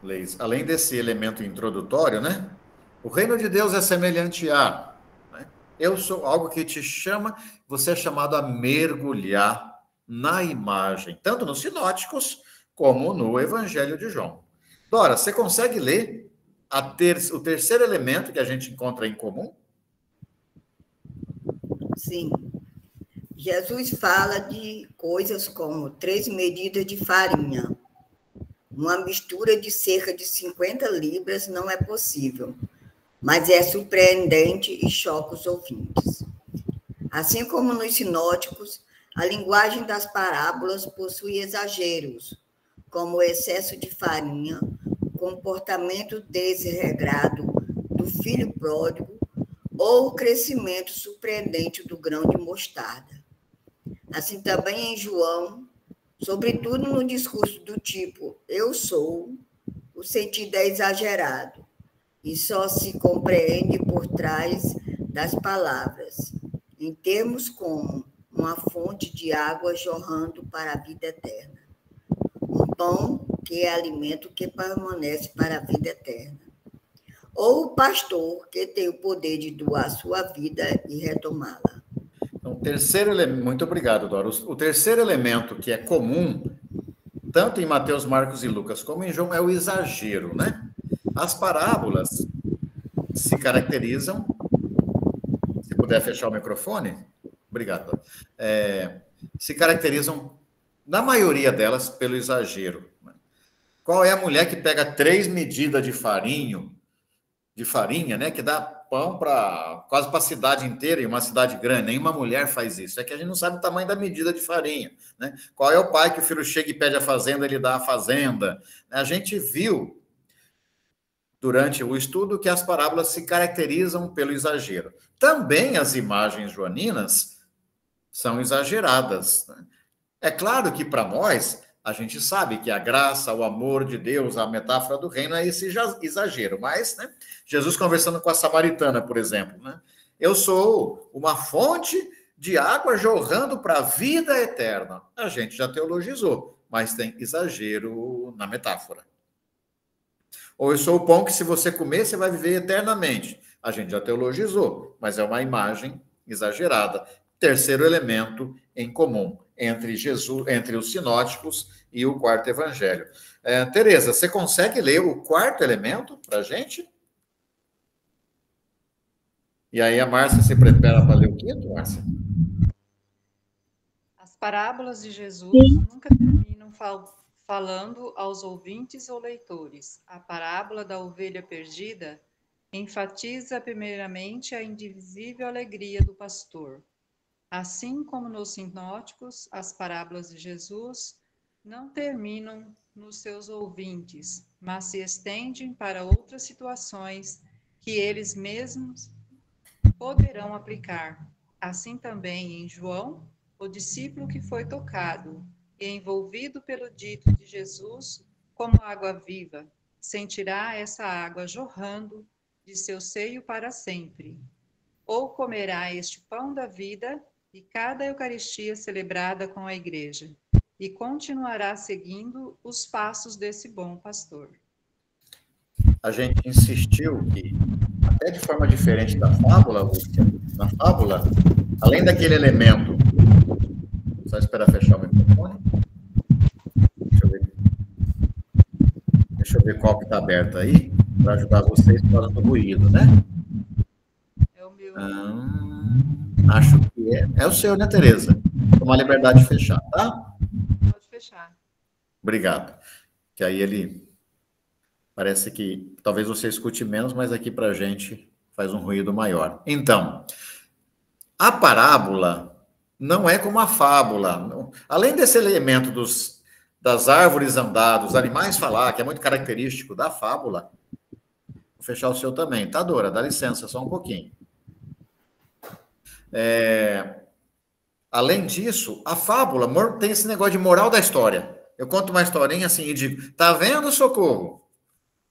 Leis. Além desse elemento introdutório, né? O reino de Deus é semelhante a, né? Eu sou algo que te chama, você é chamado a mergulhar na imagem, tanto nos sinóticos como no Evangelho de João. Dora, você consegue ler o terceiro elemento que a gente encontra em comum? Sim. Jesus fala de coisas como 3 medidas de farinha. Uma mistura de cerca de 50 libras não é possível, mas é surpreendente e choca os ouvintes. Assim como nos sinóticos, a linguagem das parábolas possui exageros, como o excesso de farinha, o comportamento desregrado do filho pródigo ou o crescimento surpreendente do grão de mostarda. Assim também em João, sobretudo no discurso do tipo eu sou, o sentido é exagerado e só se compreende por trás das palavras, em termos como uma fonte de água jorrando para a vida eterna, um pão que é alimento que permanece para a vida eterna, ou o pastor que tem o poder de doar sua vida e retomá-la. Então, terceiro elemento, muito obrigado, Dora. O terceiro elemento que é comum, tanto em Mateus, Marcos e Lucas, como em João, é o exagero, né? As parábolas se caracterizam, se puder fechar o microfone, obrigado, se caracterizam, na maioria delas, pelo exagero. Qual é a mulher que pega 3 medidas de farinha, né, que dá pão quase para a cidade inteira, e uma cidade grande? Nenhuma mulher faz isso. É que a gente não sabe o tamanho da medida de farinha, né? Qual é o pai que o filho chega e pede a fazenda, ele dá a fazenda? A gente viu, durante o estudo, que as parábolas se caracterizam pelo exagero. Também as imagens joaninas são exageradas, né? É claro que, para nós, a gente sabe que a graça, o amor de Deus, a metáfora do reino é esse exagero. Mas, né, Jesus conversando com a samaritana, por exemplo, né? Eu sou uma fonte de água jorrando para a vida eterna. A gente já teologizou, mas tem exagero na metáfora. Ou eu sou o pão que, se você comer, você vai viver eternamente. A gente já teologizou, mas é uma imagem exagerada. Terceiro elemento em comum entre Jesus, entre os sinóticos e o quarto evangelho. Tereza, você consegue ler o quarto elemento para a gente? E aí a Márcia se prepara para ler o quinto, Márcia? As parábolas de Jesus nunca terminam falando aos ouvintes ou leitores. A parábola da ovelha perdida enfatiza primeiramente a indivisível alegria do pastor. Assim como nos sinóticos, as parábolas de Jesus não terminam nos seus ouvintes, mas se estendem para outras situações que eles mesmos poderão aplicar. Assim também em João, o discípulo que foi tocado e envolvido pelo dito de Jesus como água viva, sentirá essa água jorrando de seu seio para sempre, ou comerá este pão da vida e cada Eucaristia celebrada com a Igreja, e continuará seguindo os passos desse bom pastor. A gente insistiu que, até de forma diferente da fábula, Lúcia, na fábula, além daquele elemento, só esperar fechar o microfone. Deixa eu ver qual que está aberto aí, para ajudar vocês por causa do ruído, né? É o meu. Acho que é o seu, né, Tereza? Toma a liberdade de fechar, tá? Pode fechar. Obrigado. Que aí ele parece que talvez você escute menos, mas aqui para a gente faz um ruído maior. Então, a parábola não é como a fábula. Além desse elemento das árvores andar, dos animais falar, que é muito característico da fábula, Vou fechar o seu também. Tá, Dora? Dá licença, só um pouquinho. Além disso, a fábula tem esse negócio de moral da história. Eu conto uma historinha assim e digo, tá vendo, Socorro?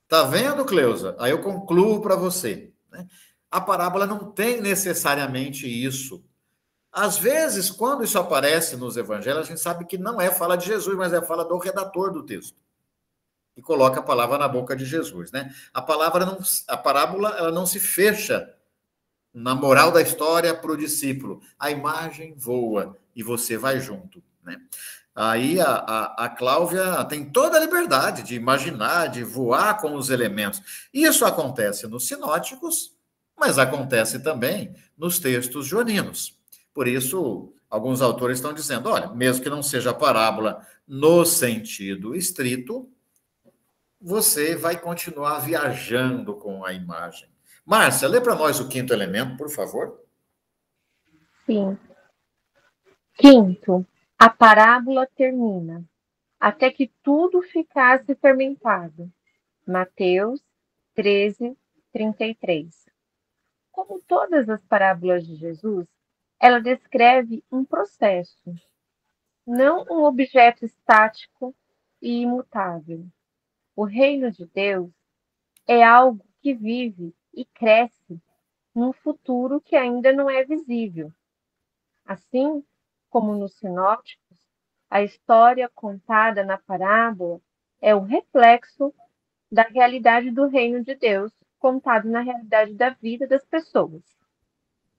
Tá vendo, Cleusa? Aí eu concluo para você, né? A parábola não tem necessariamente isso. Às vezes, quando isso aparece nos evangelhos, a gente sabe que não é fala de Jesus, mas é fala do redator do texto, que coloca a palavra na boca de Jesus, né? A parábola, ela não se fecha na moral da história para o discípulo. A imagem voa e você vai junto, né? Aí a Cláudia tem toda a liberdade de imaginar, de voar com os elementos. Isso acontece nos sinóticos, mas acontece também nos textos joaninos. Por isso, alguns autores estão dizendo, olha, mesmo que não seja parábola no sentido estrito, você vai continuar viajando com a imagem. Márcia, lê para nós o quinto elemento, por favor. Sim. Quinto, a parábola termina, até que tudo ficasse fermentado. Mateus 13:33. Como todas as parábolas de Jesus, ela descreve um processo, não um objeto estático e imutável. O reino de Deus é algo que vive e cresce num futuro que ainda não é visível. Assim como nos sinópticos, a história contada na parábola é o reflexo da realidade do reino de Deus, contado na realidade da vida das pessoas.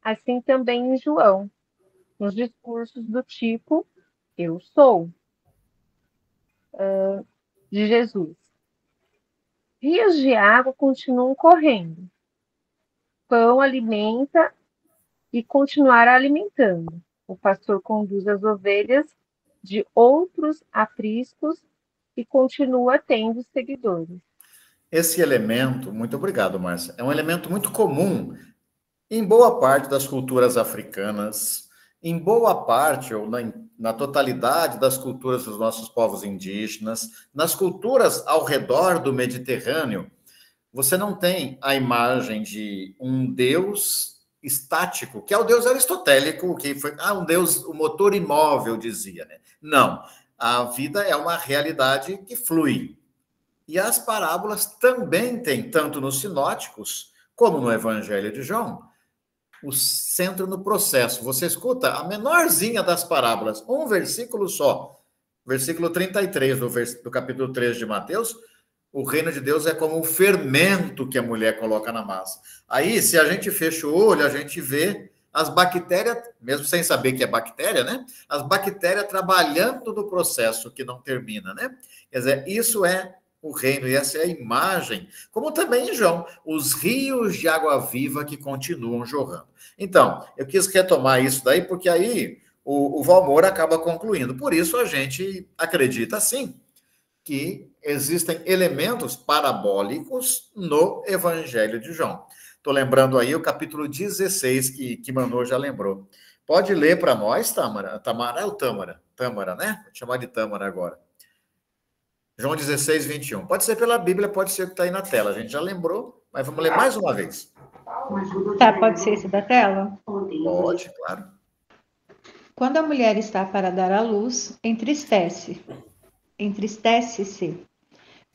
Assim também em João, nos discursos do tipo, eu sou, de Jesus. Rios de água continuam correndo. Pão alimenta e continuará alimentando. O pastor conduz as ovelhas de outros apriscos e continua tendo seguidores. Esse elemento, muito obrigado, Márcia, é um elemento muito comum em boa parte das culturas africanas, em boa parte, ou na totalidade das culturas dos nossos povos indígenas, nas culturas ao redor do Mediterrâneo, você não tem a imagem de um Deus estático, que é o Deus aristotélico, que foi um Deus, o motor imóvel, dizia, né? Não, a vida é uma realidade que flui. E as parábolas também têm, tanto nos sinóticos, como no Evangelho de João, o centro no processo. Você escuta a menorzinha das parábolas, um versículo só, versículo 33 do capítulo 3 de Mateus, o reino de Deus é como um fermento que a mulher coloca na massa. Aí, se a gente fecha o olho, a gente vê as bactérias, mesmo sem saber que é bactéria, né? As bactérias trabalhando no processo que não termina, né? Quer dizer, isso é o reino, e essa é a imagem, como também em João, os rios de água viva que continuam jorrando. Então, eu quis retomar isso daí, porque aí o Valmor acaba concluindo. Por isso a gente acredita, sim, que existem elementos parabólicos no Evangelho de João. Estou lembrando aí o capítulo 16, que Manu já lembrou. Pode ler para nós, Tâmara? Tamara é o Tâmara? Tâmara, né? Vou chamar de Tâmara agora. João 16, 21. Pode ser pela Bíblia, pode ser que está aí na tela. A gente já lembrou, mas vamos ler mais uma vez. Tá, pode ser esse da tela? Pode, claro. Quando a mulher está para dar à luz, entristece-se,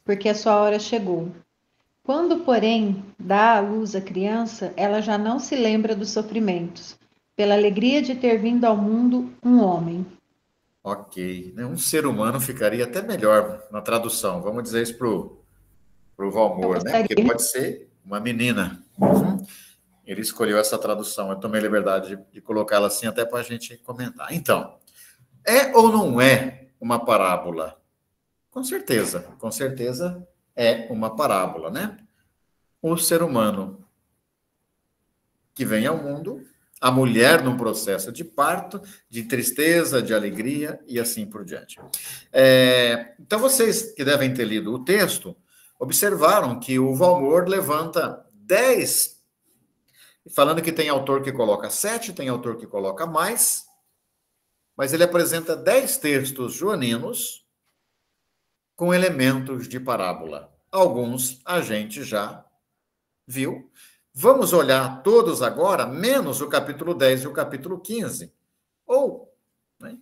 porque a sua hora chegou. Quando, porém, dá à luz a criança, ela já não se lembra dos sofrimentos, pela alegria de ter vindo ao mundo um homem. Ok. Um ser humano ficaria até melhor na tradução. Vamos dizer isso para o Valmor, né? Porque pode ser uma menina. Ele escolheu essa tradução. Eu tomei a liberdade de colocá-la assim até para a gente comentar. Então, é ou não é uma parábola? Com certeza é uma parábola, né? O ser humano que vem ao mundo, a mulher num processo de parto, de tristeza, de alegria e assim por diante. Então, vocês que devem ter lido o texto, observaram que o Valmor levanta 10, falando que tem autor que coloca 7, tem autor que coloca mais, mas ele apresenta 10 textos joaninos com elementos de parábola. Alguns a gente já viu? Vamos olhar todos agora, menos o capítulo 10 e o capítulo 15. Ou, né,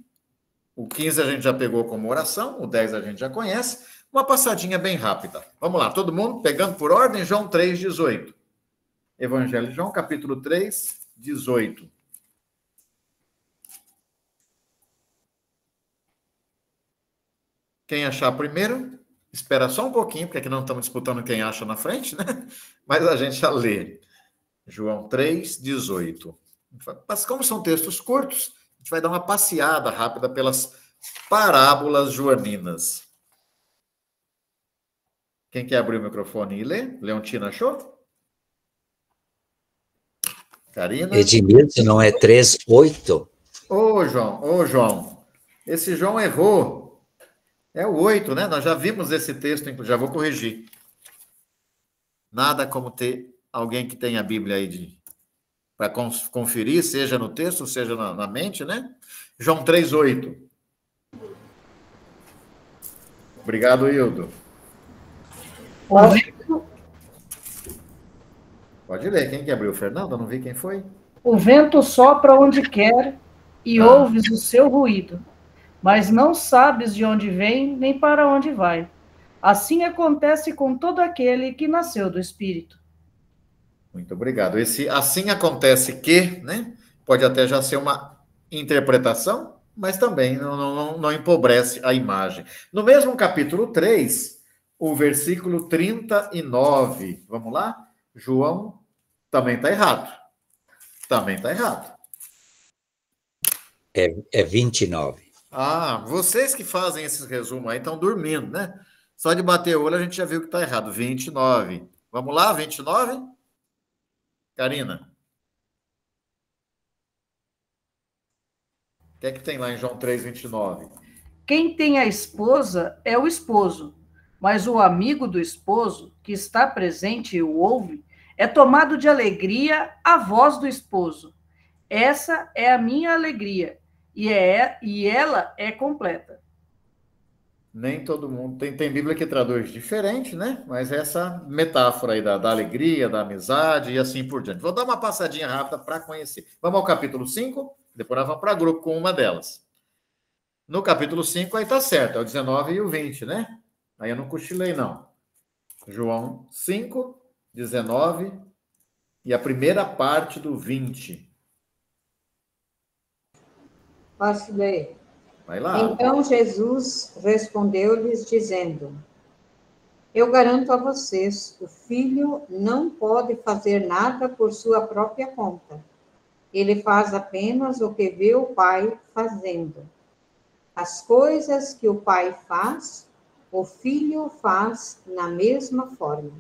o 15 a gente já pegou como oração, o 10 a gente já conhece. Uma passadinha bem rápida. Vamos lá, todo mundo pegando por ordem, João 3,18. Evangelho de João, capítulo 3, 18. Quem achar primeiro, espera só um pouquinho, porque aqui não estamos disputando quem acha na frente, né? Mas a gente já lê. João 3, 18. Mas como são textos curtos, a gente vai dar uma passeada rápida pelas parábolas joaninas. Quem quer abrir o microfone e ler? Leontina achou? Karina? Edmilson, não é 3:8? Ô, João. Esse João errou. É o 8, né? Nós já vimos esse texto, já vou corrigir. Nada como ter alguém que tenha a Bíblia aí para conferir, seja no texto, seja na mente, né? João 3:8. Obrigado, Hildo. Pode ler. Quem que abriu? Fernando? Eu não vi quem foi. O vento sopra onde quer e ouves o seu ruído, mas não sabes de onde vem nem para onde vai. Assim acontece com todo aquele que nasceu do Espírito. Muito obrigado. Esse assim acontece que, né? Pode até já ser uma interpretação, mas também não empobrece a imagem. No mesmo capítulo 3, o versículo 39. Vamos lá? João também está errado. Também está errado. É 29. Ah, vocês que fazem esses resumos aí estão dormindo, né? Só de bater o olho a gente já viu que está errado. 29. Vamos lá, 29? Karina? O que é que tem lá em João 3, 29? Quem tem a esposa é o esposo, mas o amigo do esposo, que está presente e o ouve, é tomado de alegria a voz do esposo. Essa é a minha alegria, e ela é completa. Nem todo mundo tem Bíblia que traduz diferente, né? Mas essa metáfora aí da alegria, da amizade e assim por diante. Vou dar uma passadinha rápida para conhecer. Vamos ao capítulo 5, depois nós vamos para grupo com uma delas. No capítulo 5 aí tá certo, é o 19 e o 20, né? Aí eu não cochilei, não. João 5, 19 e a primeira parte do 20. Posso ler? Vai lá. Então Jesus respondeu-lhes dizendo: Eu garanto a vocês, o filho não pode fazer nada por sua própria conta. Ele faz apenas o que vê o pai fazendo. As coisas que o pai faz, o filho faz na mesma forma.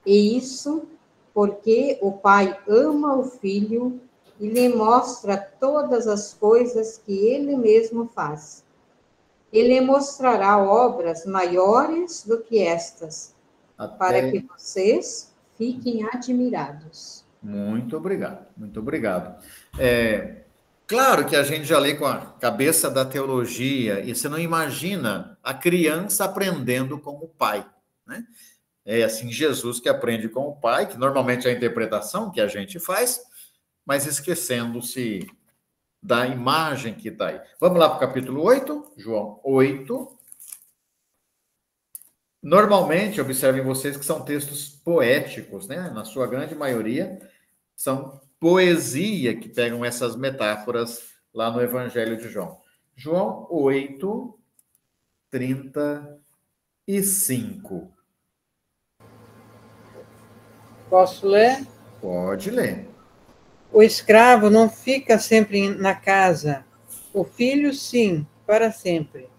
E isso porque o pai ama o filho e lhe mostra todas as coisas que ele mesmo faz. Ele mostrará obras maiores do que estas, para que vocês fiquem admirados. Muito obrigado, muito obrigado. Claro que a gente já lê com a cabeça da teologia, e você não imagina a criança aprendendo com o pai, né? É assim, Jesus que aprende com o pai, que normalmente é a interpretação que a gente faz, mas esquecendo-se da imagem que está aí. Vamos lá para o capítulo 8, João 8. Normalmente, observem vocês que são textos poéticos, né? Na sua grande maioria, são poesia que pegam essas metáforas lá no Evangelho de João. João 8, 35. Posso ler? Pode ler. O escravo não fica sempre na casa. O filho, sim, para sempre.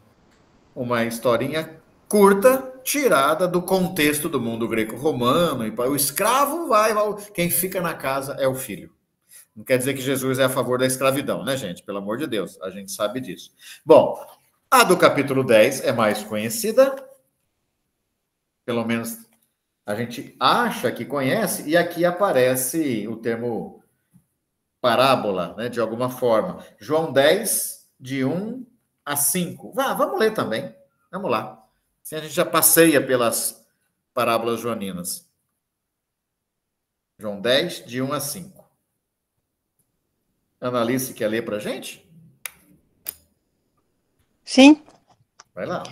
Uma historinha curta, tirada do contexto do mundo greco-romano. O escravo vai, quem fica na casa é o filho. Não quer dizer que Jesus é a favor da escravidão, né, gente? Pelo amor de Deus, a gente sabe disso. Bom, a do capítulo 10 é mais conhecida. Pelo menos a gente acha que conhece, e aqui aparece o termo parábola, né, de alguma forma. João 10, de 1 a 5. Vamos ler também. Vamos lá. Assim a gente já passeia pelas parábolas joaninas. João 10, de 1 a 5. Analice, quer ler para a gente? Sim. Vai lá.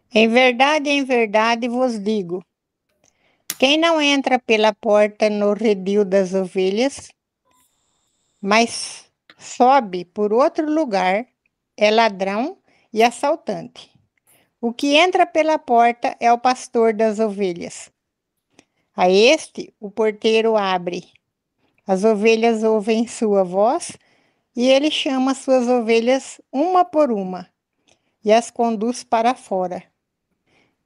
Em verdade vos digo: quem não entra pela porta no redil das ovelhas, mas sobe por outro lugar, é ladrão e assaltante. O que entra pela porta é o pastor das ovelhas. A este o porteiro abre. As ovelhas ouvem sua voz, e ele chama suas ovelhas uma por uma, e as conduz para fora.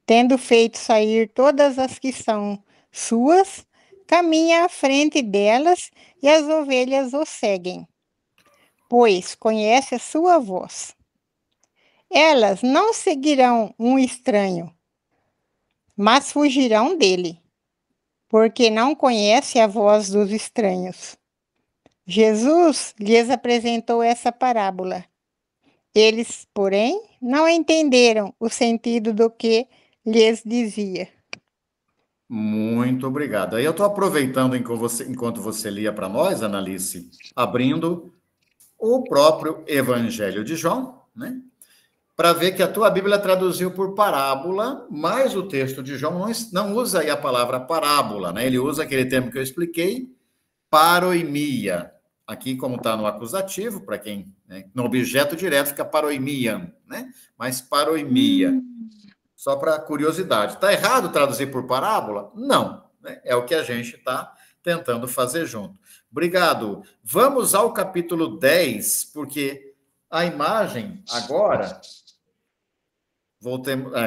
Tendo feito sair todas as que são suas, caminha à frente delas, e as ovelhas o seguem, pois conhece a sua voz. Elas não seguirão um estranho, mas fugirão dele, porque não conhece a voz dos estranhos. Jesus lhes apresentou essa parábola. Eles, porém, não entenderam o sentido do que lhes dizia. Muito obrigado. Aí eu estou aproveitando enquanto você lia para nós, Analice, abrindo o próprio Evangelho de João, né? Para ver que a tua Bíblia traduziu por parábola, mas o texto de João não usa aí a palavra parábola, né? Ele usa aquele termo que eu expliquei, paroimia. Aqui, como está no acusativo, para quem, né, no objeto direto fica paroimiam, né? Mas paroimia. Só para curiosidade. Está errado traduzir por parábola? Não. Né? É o que a gente está tentando fazer junto. Obrigado. Vamos ao capítulo 10, porque a imagem agora,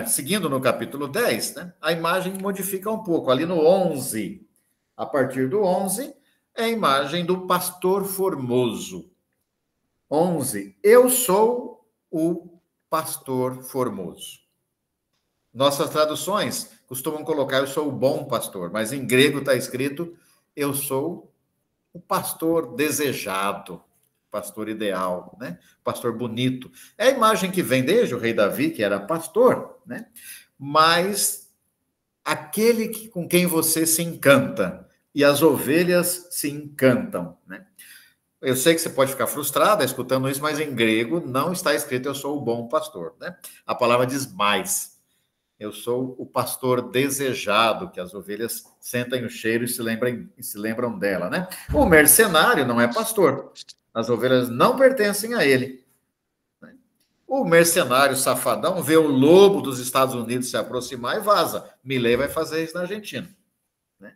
seguindo no capítulo 10, né, a imagem modifica um pouco. Ali no 11, a partir do 11, é a imagem do pastor formoso. 11, eu sou o pastor formoso. Nossas traduções costumam colocar eu sou o bom pastor, mas em grego está escrito eu sou o pastor desejado, pastor ideal, né? Pastor bonito. É a imagem que vem desde o rei Davi, que era pastor, né? Mas aquele com quem você se encanta e as ovelhas se encantam, né? Eu sei que você pode ficar frustrada escutando isso, mas em grego não está escrito eu sou o bom pastor, né? A palavra diz mais. Eu sou o pastor desejado, que as ovelhas sentem o cheiro e se lembram dela, né? O mercenário não é pastor. As ovelhas não pertencem a ele. O mercenário safadão vê o lobo dos Estados Unidos se aproximar e vaza. Milei vai fazer isso na Argentina. Né?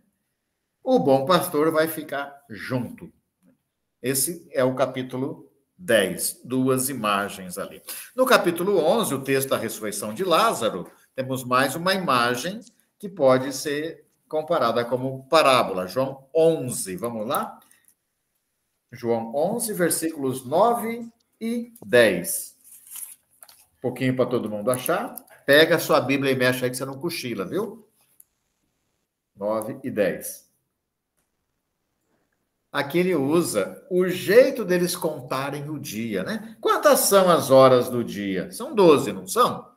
O bom pastor vai ficar junto. Esse é o capítulo 10, duas imagens ali. No capítulo 11, o texto da ressurreição de Lázaro, temos mais uma imagem que pode ser comparada como parábola. João 11, vamos lá? João 11, versículos 9 e 10. Um pouquinho para todo mundo achar. Pega a sua Bíblia e mexe aí que você não cochila, viu? 9 e 10. Aqui ele usa o jeito deles contarem o dia, né? Quantas são as horas do dia? São 12, não são?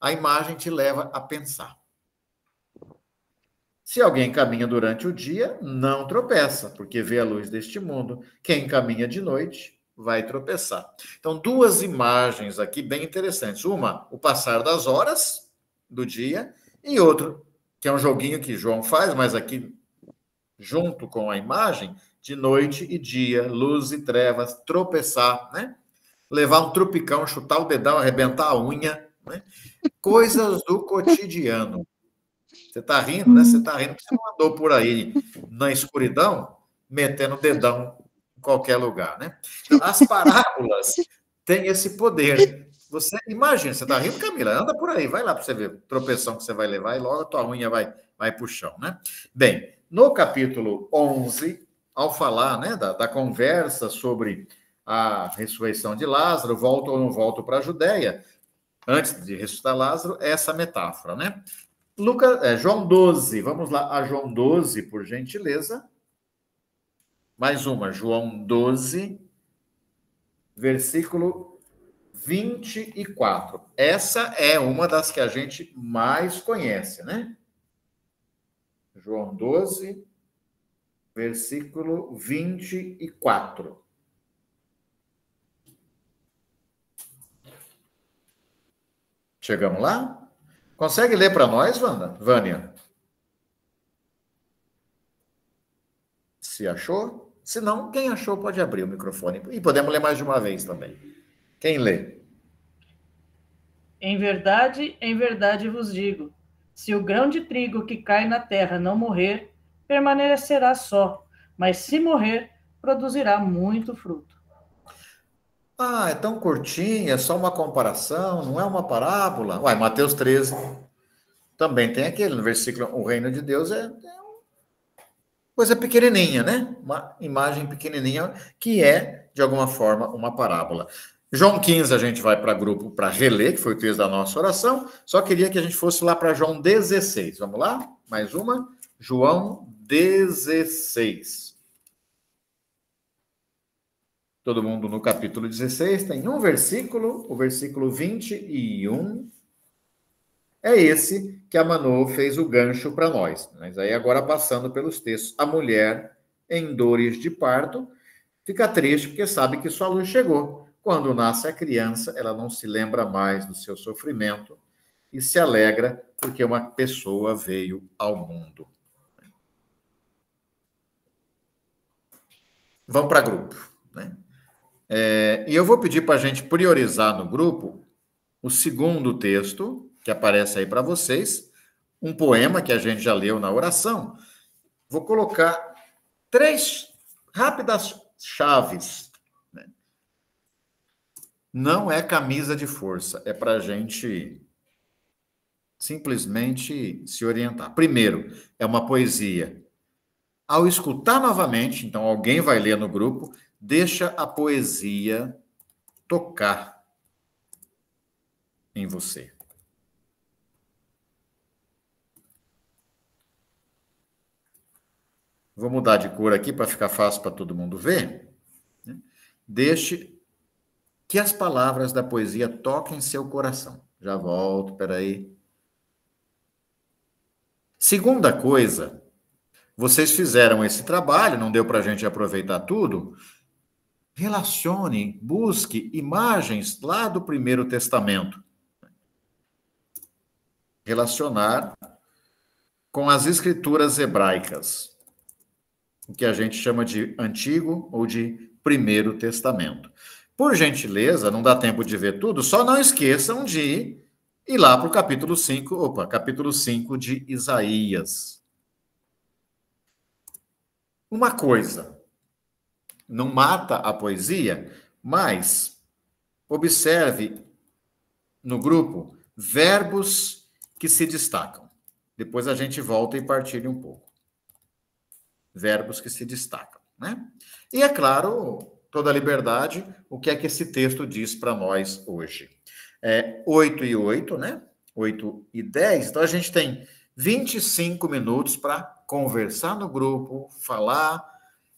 A imagem te leva a pensar. Se alguém caminha durante o dia, não tropeça, porque vê a luz deste mundo. Quem caminha de noite vai tropeçar. Então, duas imagens aqui bem interessantes. Uma, o passar das horas do dia, e outro, que é um joguinho que João faz, mas aqui, junto com a imagem, de noite e dia, luz e trevas, tropeçar, né? Levar um tropicão, chutar o dedão, arrebentar a unha, né? Coisas do cotidiano. Você está rindo, né? Você está rindo porque você não andou por aí na escuridão, metendo o dedão em qualquer lugar, né? Então, as parábolas têm esse poder. Você imagina, você está rindo, Camila? Anda por aí, vai lá para você ver a tropeção que você vai levar e logo a tua unha vai para o chão, né? Bem, no capítulo 11, ao falar, né, da conversa sobre a ressurreição de Lázaro, volto ou não volto para a Judéia, antes de ressuscitar Lázaro, essa metáfora, né? João 12, vamos lá a João 12, por gentileza. Mais uma, João 12, versículo 24. Essa é uma das que a gente mais conhece, né? João 12, versículo 24. Chegamos lá? Consegue ler para nós, Vânia? Se achou? Se não, quem achou pode abrir o microfone. E podemos ler mais de uma vez também. Quem lê? Em verdade vos digo, se o grão de trigo que cai na terra não morrer, permanecerá só, mas se morrer, produzirá muito fruto. Ah, é tão curtinho, é só uma comparação, não é uma parábola. Uai, Mateus 13 também tem aquele, no versículo, o reino de Deus é coisa pequenininha, né? Uma imagem pequenininha que é, de alguma forma, uma parábola. João 15 a gente vai para grupo para reler, que foi o texto da nossa oração. Só queria que a gente fosse lá para João 16. Vamos lá? Mais uma. João 16. Todo mundo no capítulo 16 tem um versículo, o versículo 21. É esse que a Manu fez o gancho para nós. Mas aí agora passando pelos textos. A mulher em dores de parto fica triste porque sabe que sua luz chegou. Quando nasce a criança, ela não se lembra mais do seu sofrimento e se alegra porque uma pessoa veio ao mundo. Vamos para grupo, né? E eu vou pedir para a gente priorizar no grupo o segundo texto, que aparece aí para vocês, um poema que a gente já leu na oração. Vou colocar 3 rápidas chaves. Né? Não é camisa de força, é para a gente simplesmente se orientar. Primeiro, é uma poesia. Ao escutar novamente, então alguém vai ler no grupo, deixa a poesia tocar em você. Vou mudar de cor aqui para ficar fácil para todo mundo ver. Deixe que as palavras da poesia toquem seu coração. Já volto, peraí. Segunda coisa, vocês fizeram esse trabalho, não deu para a gente aproveitar tudo. Relacione, busque imagens lá do Primeiro Testamento. Relacionar com as escrituras hebraicas, o que a gente chama de Antigo ou de Primeiro Testamento. Por gentileza, não dá tempo de ver tudo, só não esqueçam de ir lá para o capítulo 5 de Isaías. Uma coisa, não mata a poesia, mas observe no grupo verbos que se destacam. Depois a gente volta e partilha um pouco. Verbos que se destacam, né? E, é claro, toda a liberdade, o que é que esse texto diz para nós hoje? 8 e 8, né? 8 e 10. Então, a gente tem 25 minutos para conversar no grupo, falar.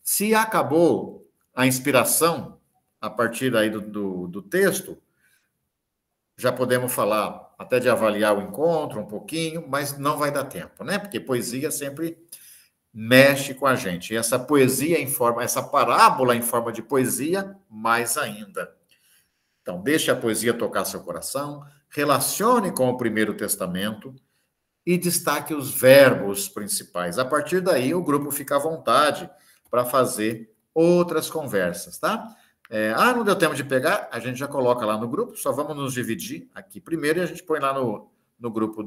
Se acabou a inspiração a partir aí do texto, já podemos falar até de avaliar o encontro um pouquinho, mas não vai dar tempo, né? Porque poesia sempre mexe com a gente. E essa poesia essa parábola em forma de poesia, mais ainda. Então, deixe a poesia tocar seu coração, relacione com o Primeiro Testamento e destaque os verbos principais. A partir daí, o grupo fica à vontade para fazer outras conversas, tá? Não deu tempo de pegar? A gente já coloca lá no grupo, só vamos nos dividir aqui primeiro e a gente põe lá no grupo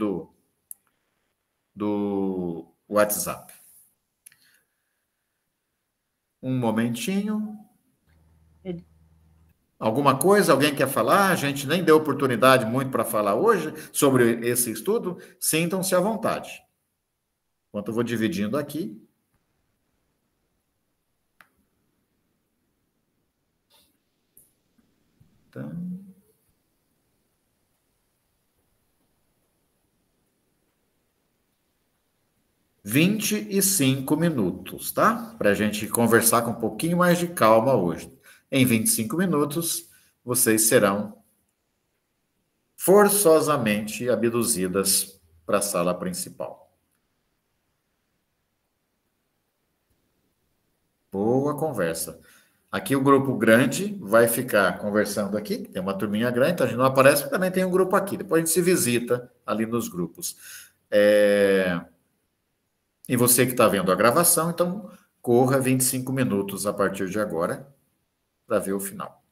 do WhatsApp. Um momentinho. Alguma coisa? Alguém quer falar? A gente nem deu oportunidade muito para falar hoje sobre esse estudo. Sintam-se à vontade. Enquanto eu vou dividindo aqui. Então... 25 minutos, tá? Para a gente conversar com um pouquinho mais de calma hoje. Em 25 minutos, vocês serão forçosamente abduzidas para a sala principal. continua a conversa. Aqui o grupo grande vai ficar conversando aqui, tem uma turminha grande, então a gente não aparece, porque também tem um grupo aqui. Depois a gente se visita ali nos grupos. E você que está vendo a gravação, então corra 25 minutos a partir de agora para ver o final.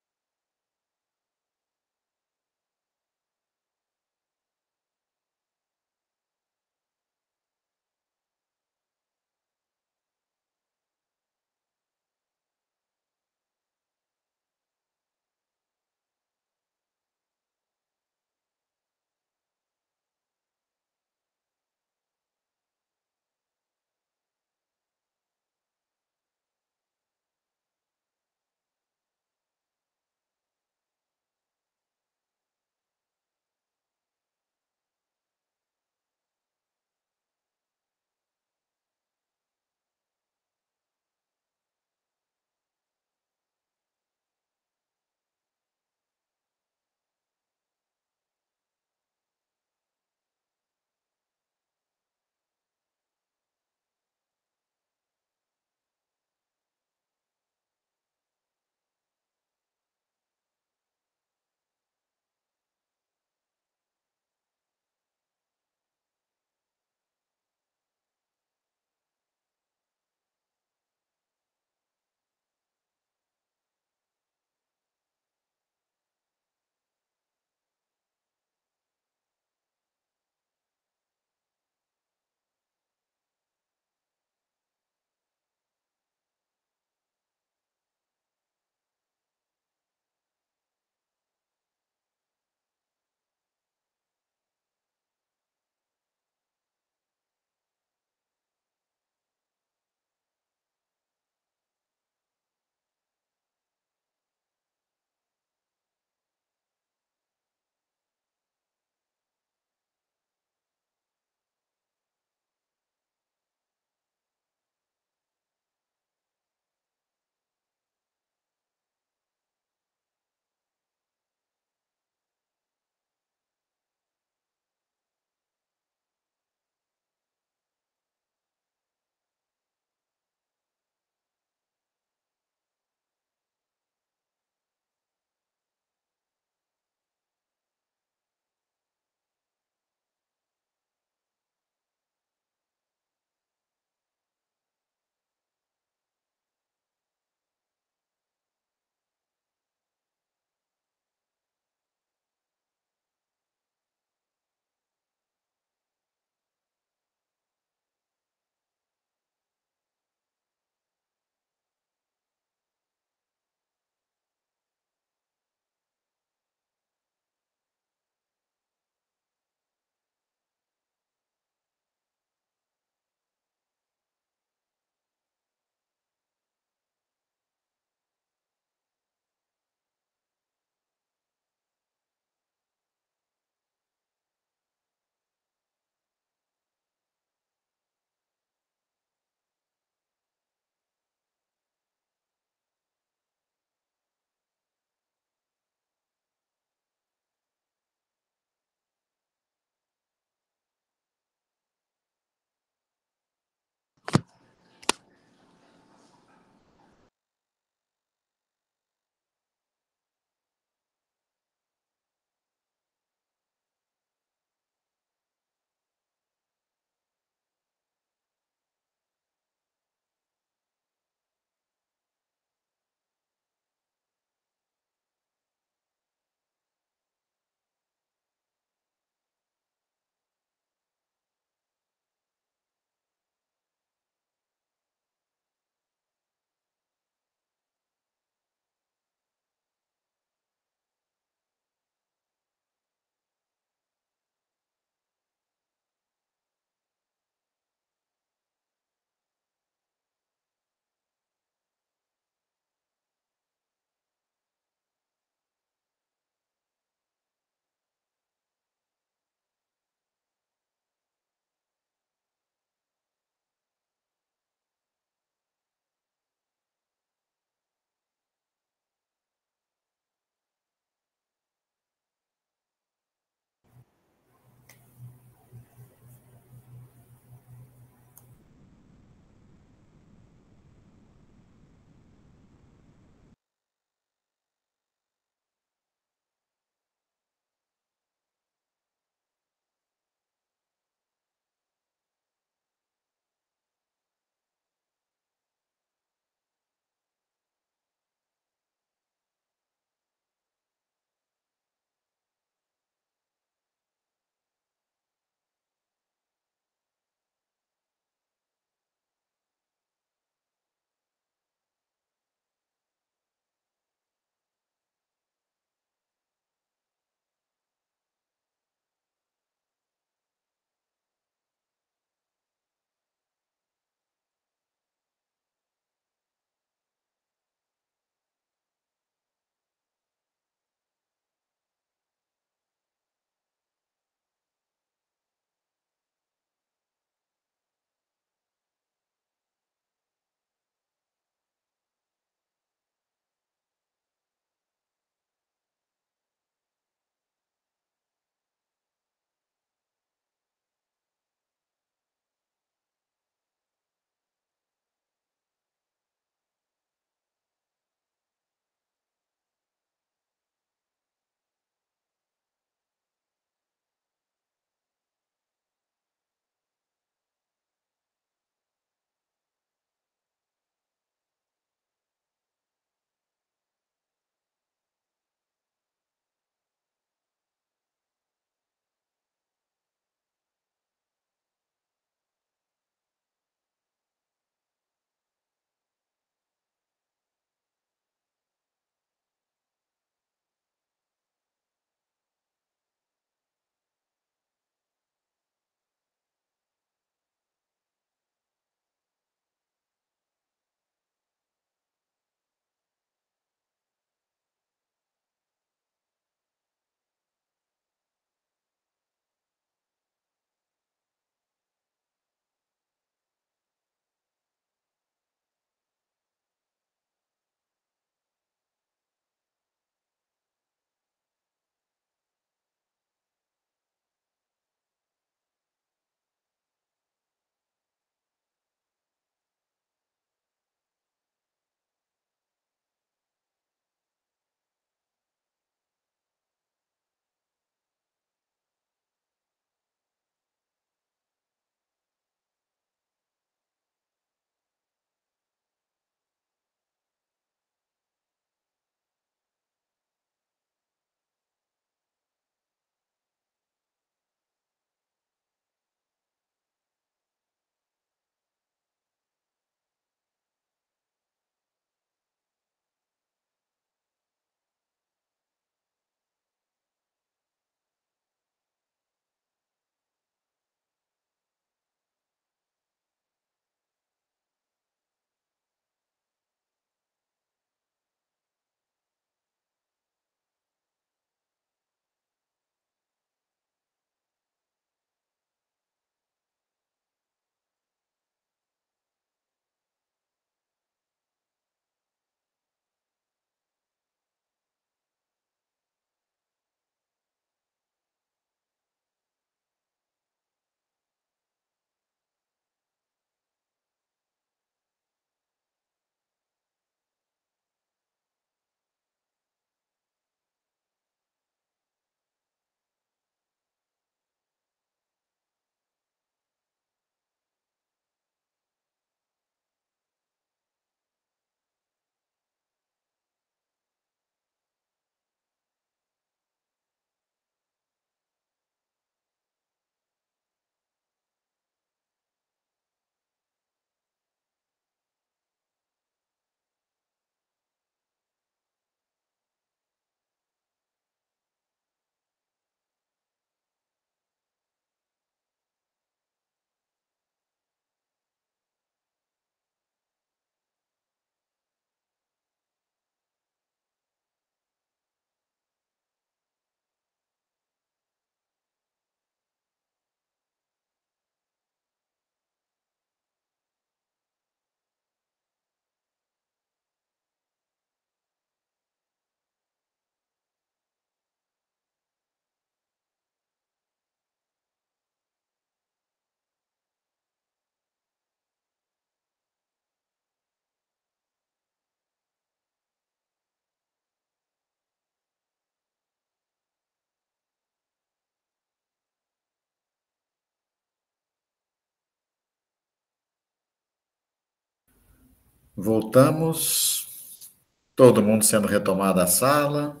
Voltamos. Todo mundo sendo retomado à sala.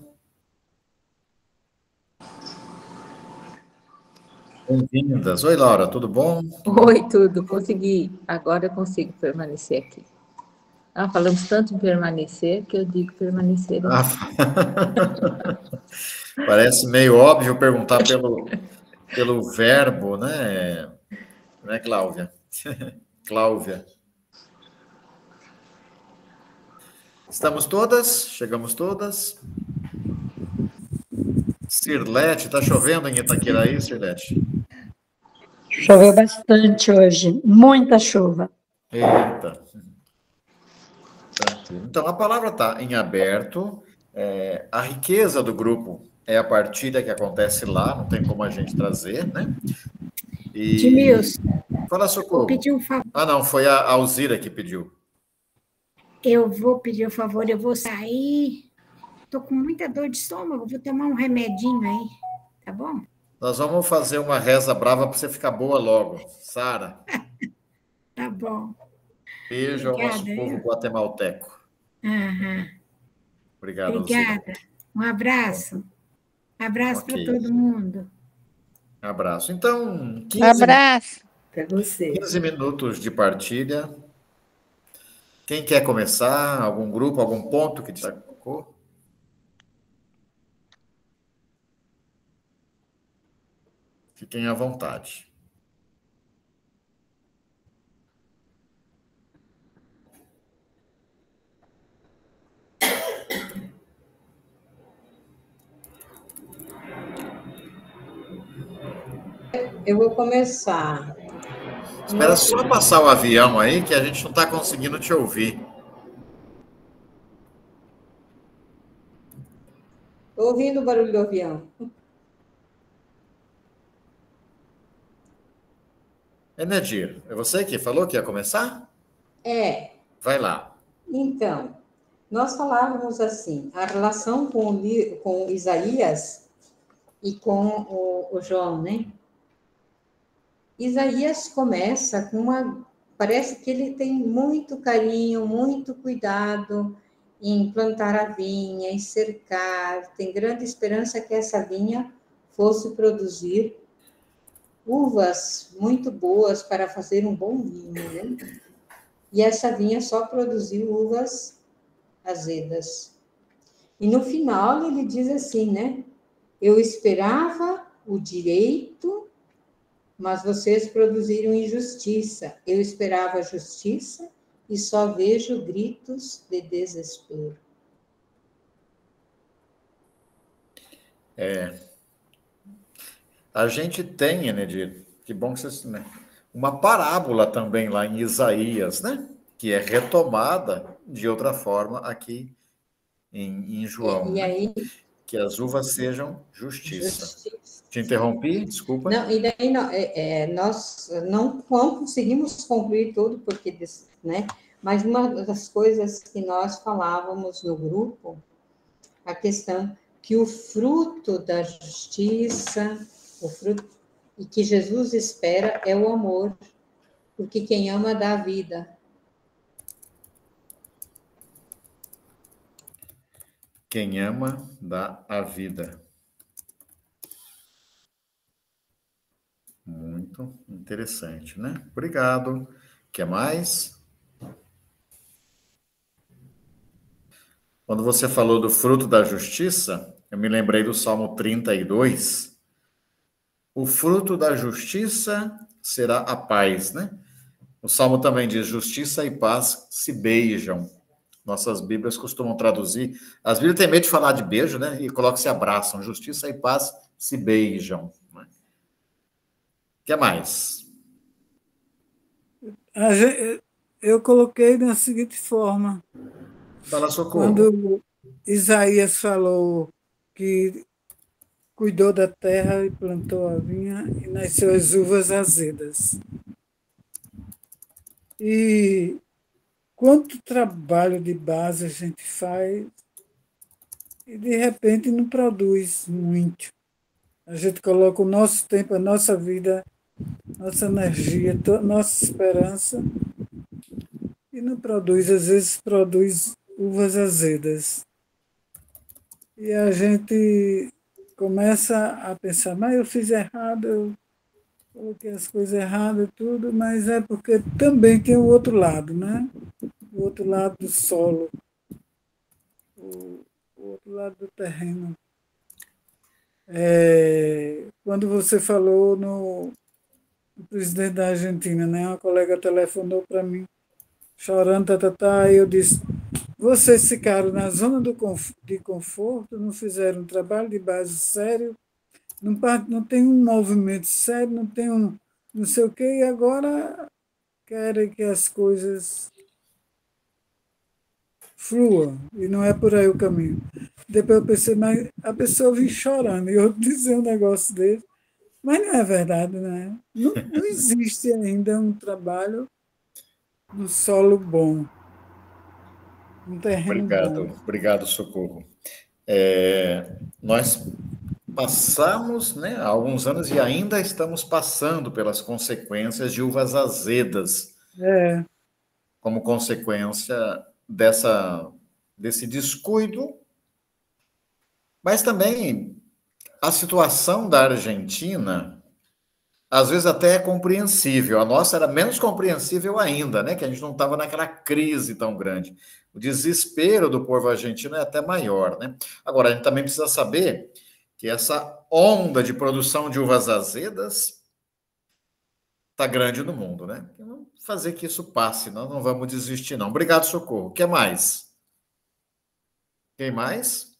Bem-vindas. Oi, Laura, tudo bom? Oi, tudo. Consegui. Agora eu consigo permanecer aqui. Falamos tanto em permanecer que eu digo permanecer. Parece meio óbvio perguntar pelo verbo, né? Né, Cláudia? Cláudia. Estamos todas? Chegamos todas? Sirlete, está chovendo em Itaquiraí, Sirlete? Choveu bastante hoje, muita chuva. Eita. Então, a palavra está em aberto. A riqueza do grupo é a partilha que acontece lá, não tem como a gente trazer, né? Edmilson. Fala, Socorro. Vou pedir um favor. Não, foi a Alzira que pediu. Eu vou pedir um favor, eu vou sair. Estou com muita dor de estômago, vou tomar um remedinho aí, tá bom? Nós vamos fazer uma reza brava para você ficar boa logo. Sara. Tá bom. Beijo ao nosso povo guatemalteco. Uhum. Obrigado, obrigada. Alzira. Um abraço. Abraço para todo mundo. Abraço. Então, 15 minutos de partilha. Quem quer começar? Algum grupo, algum ponto que destacou? Fiquem à vontade. Eu vou começar. Espera só passar o avião aí, que a gente não está conseguindo te ouvir. Estou ouvindo o barulho do avião. Enedir, é você que falou que ia começar? É. Vai lá. Então, nós falávamos assim, a relação com Isaías e com o João, né? Isaías começa com parece que ele tem muito carinho, muito cuidado em plantar a vinha, em cercar, tem grande esperança que essa vinha fosse produzir uvas muito boas para fazer um bom vinho, né? E essa vinha só produziu uvas azedas. E no final ele diz assim, né? Eu esperava o direito, mas vocês produziram injustiça. Eu esperava a justiça e só vejo gritos de desespero. A gente tem, Enedir, que bom que vocês... Né? Uma parábola também lá em Isaías, né? Que é retomada de outra forma aqui em João. E aí... Que as uvas sejam justiça. Te interrompi, desculpa. Não, e daí nós não conseguimos concluir tudo, porque, né? Mas uma das coisas que nós falávamos no grupo, a questão que o fruto da justiça, o fruto e que Jesus espera é o amor, porque quem ama dá a vida. Quem ama dá a vida. Muito interessante, né? Obrigado. Quer mais? Quando você falou do fruto da justiça, eu me lembrei do Salmo 32. O fruto da justiça será a paz, né? O Salmo também diz: justiça e paz se beijam. Nossas Bíblias costumam traduzir. As Bíblias têm medo de falar de beijo, né? E colocam se abraçam. Justiça e paz se beijam. O que mais? Eu coloquei da seguinte forma. Fala, Socorro. Quando Isaías falou que cuidou da terra e plantou a vinha e nasceu as uvas azedas. E quanto trabalho de base a gente faz e, de repente, não produz muito. A gente coloca o nosso tempo, a nossa vida, nossa energia, nossa esperança e não produz, às vezes produz uvas azedas. E a gente começa a pensar, mas eu fiz errado, eu coloquei as coisas erradas e tudo, mas é porque também tem o outro lado, né? O outro lado do solo, o outro lado do terreno. Quando você falou no presidente da Argentina, né? Uma colega telefonou para mim, chorando, aí eu disse, vocês ficaram na zona de conforto, não fizeram um trabalho de base sério, não tem um movimento sério, não tem um não sei o quê, e agora querem que as coisas fluam, e não é por aí o caminho. Depois eu pensei, mas a pessoa vem chorando, e eu dizer um negócio desse, mas não é verdade, né? Não existe ainda um trabalho no solo bom, um terreno bom. Obrigado, Socorro. Nós passamos, né, há alguns anos e ainda estamos passando pelas consequências de uvas azedas, como consequência desse descuido, mas também a situação da Argentina, às vezes até é compreensível. A nossa era menos compreensível ainda, né? Que a gente não estava naquela crise tão grande. O desespero do povo argentino é até maior, né? Agora, a gente também precisa saber que essa onda de produção de uvas azedas está grande no mundo, né? Vamos fazer que isso passe, nós não vamos desistir, não. Obrigado, Socorro. O que mais? Quem mais?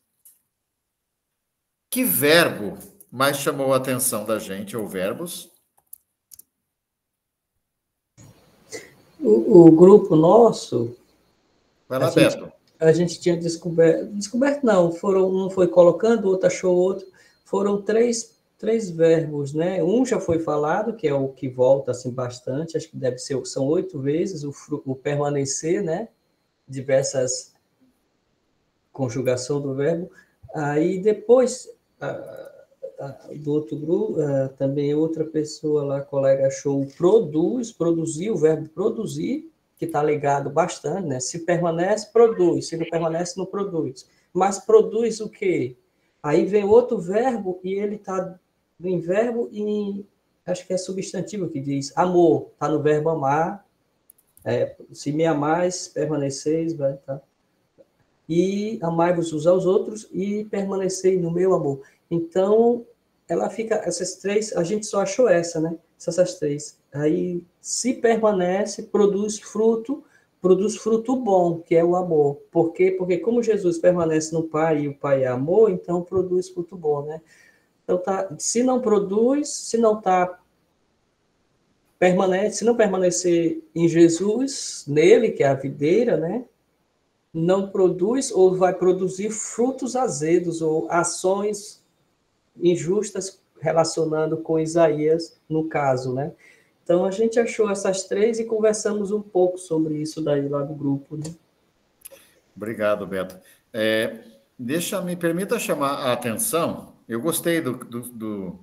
Que verbo mais chamou a atenção da gente, ou verbos? O grupo nosso... Vai lá, Beto. A gente tinha descoberto não, um foi colocando, o outro achou outro, foram três verbos, né? Um já foi falado, que é o que volta assim bastante, acho que são 8 vezes, o permanecer, né? Diversas conjugação do verbo. Aí depois, do outro grupo, também outra pessoa lá, colega, achou produzir, o verbo produzir, que está ligado bastante, né? Se permanece, produz. Se não permanece, não produz. Mas produz o quê? Aí vem outro verbo e ele está em verbo e acho que é substantivo que diz amor. Está no verbo amar. Se me amais, permaneceis, vai, tá? E amai-vos uns aos outros e permanecei no meu amor. Então, ela fica, essas três, a gente só achou essa, né? Essas três. Aí, se permanece, produz fruto bom, que é o amor. Por quê? Porque como Jesus permanece no Pai e o Pai é amor, então produz fruto bom, né? Então, se não produz, se não permanecer em Jesus, nele, que é a videira, né? Não produz ou vai produzir frutos azedos ou ações injustas relacionando com Isaías, no caso, né? Então, a gente achou essas três e conversamos um pouco sobre isso daí lá do grupo, né? Obrigado, Beto. Me permita chamar a atenção, eu gostei do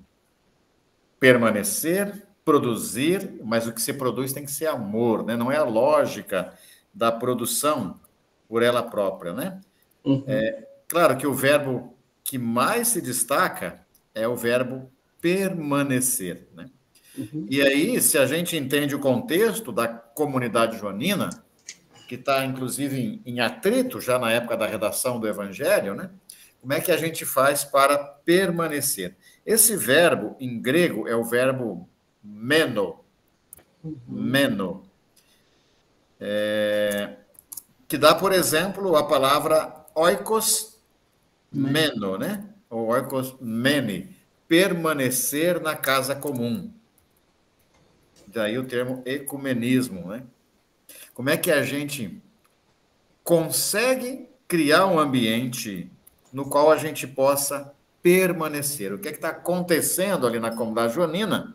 permanecer, produzir, mas o que se produz tem que ser amor, né? Não é a lógica da produção por ela própria, né? Uhum. Claro que o verbo que mais se destaca é o verbo permanecer, né? Uhum. E aí, se a gente entende o contexto da comunidade joanina, que está, inclusive, em atrito já na época da redação do Evangelho, né? Como é que a gente faz para permanecer? Esse verbo, em grego, é o verbo meno. Meno. Que dá, por exemplo, a palavra oikos meno, né? Ou oikos mene, permanecer na casa comum. Daí o termo ecumenismo, né? Como é que a gente consegue criar um ambiente no qual a gente possa permanecer? O que é que está acontecendo ali na comunidade joanina?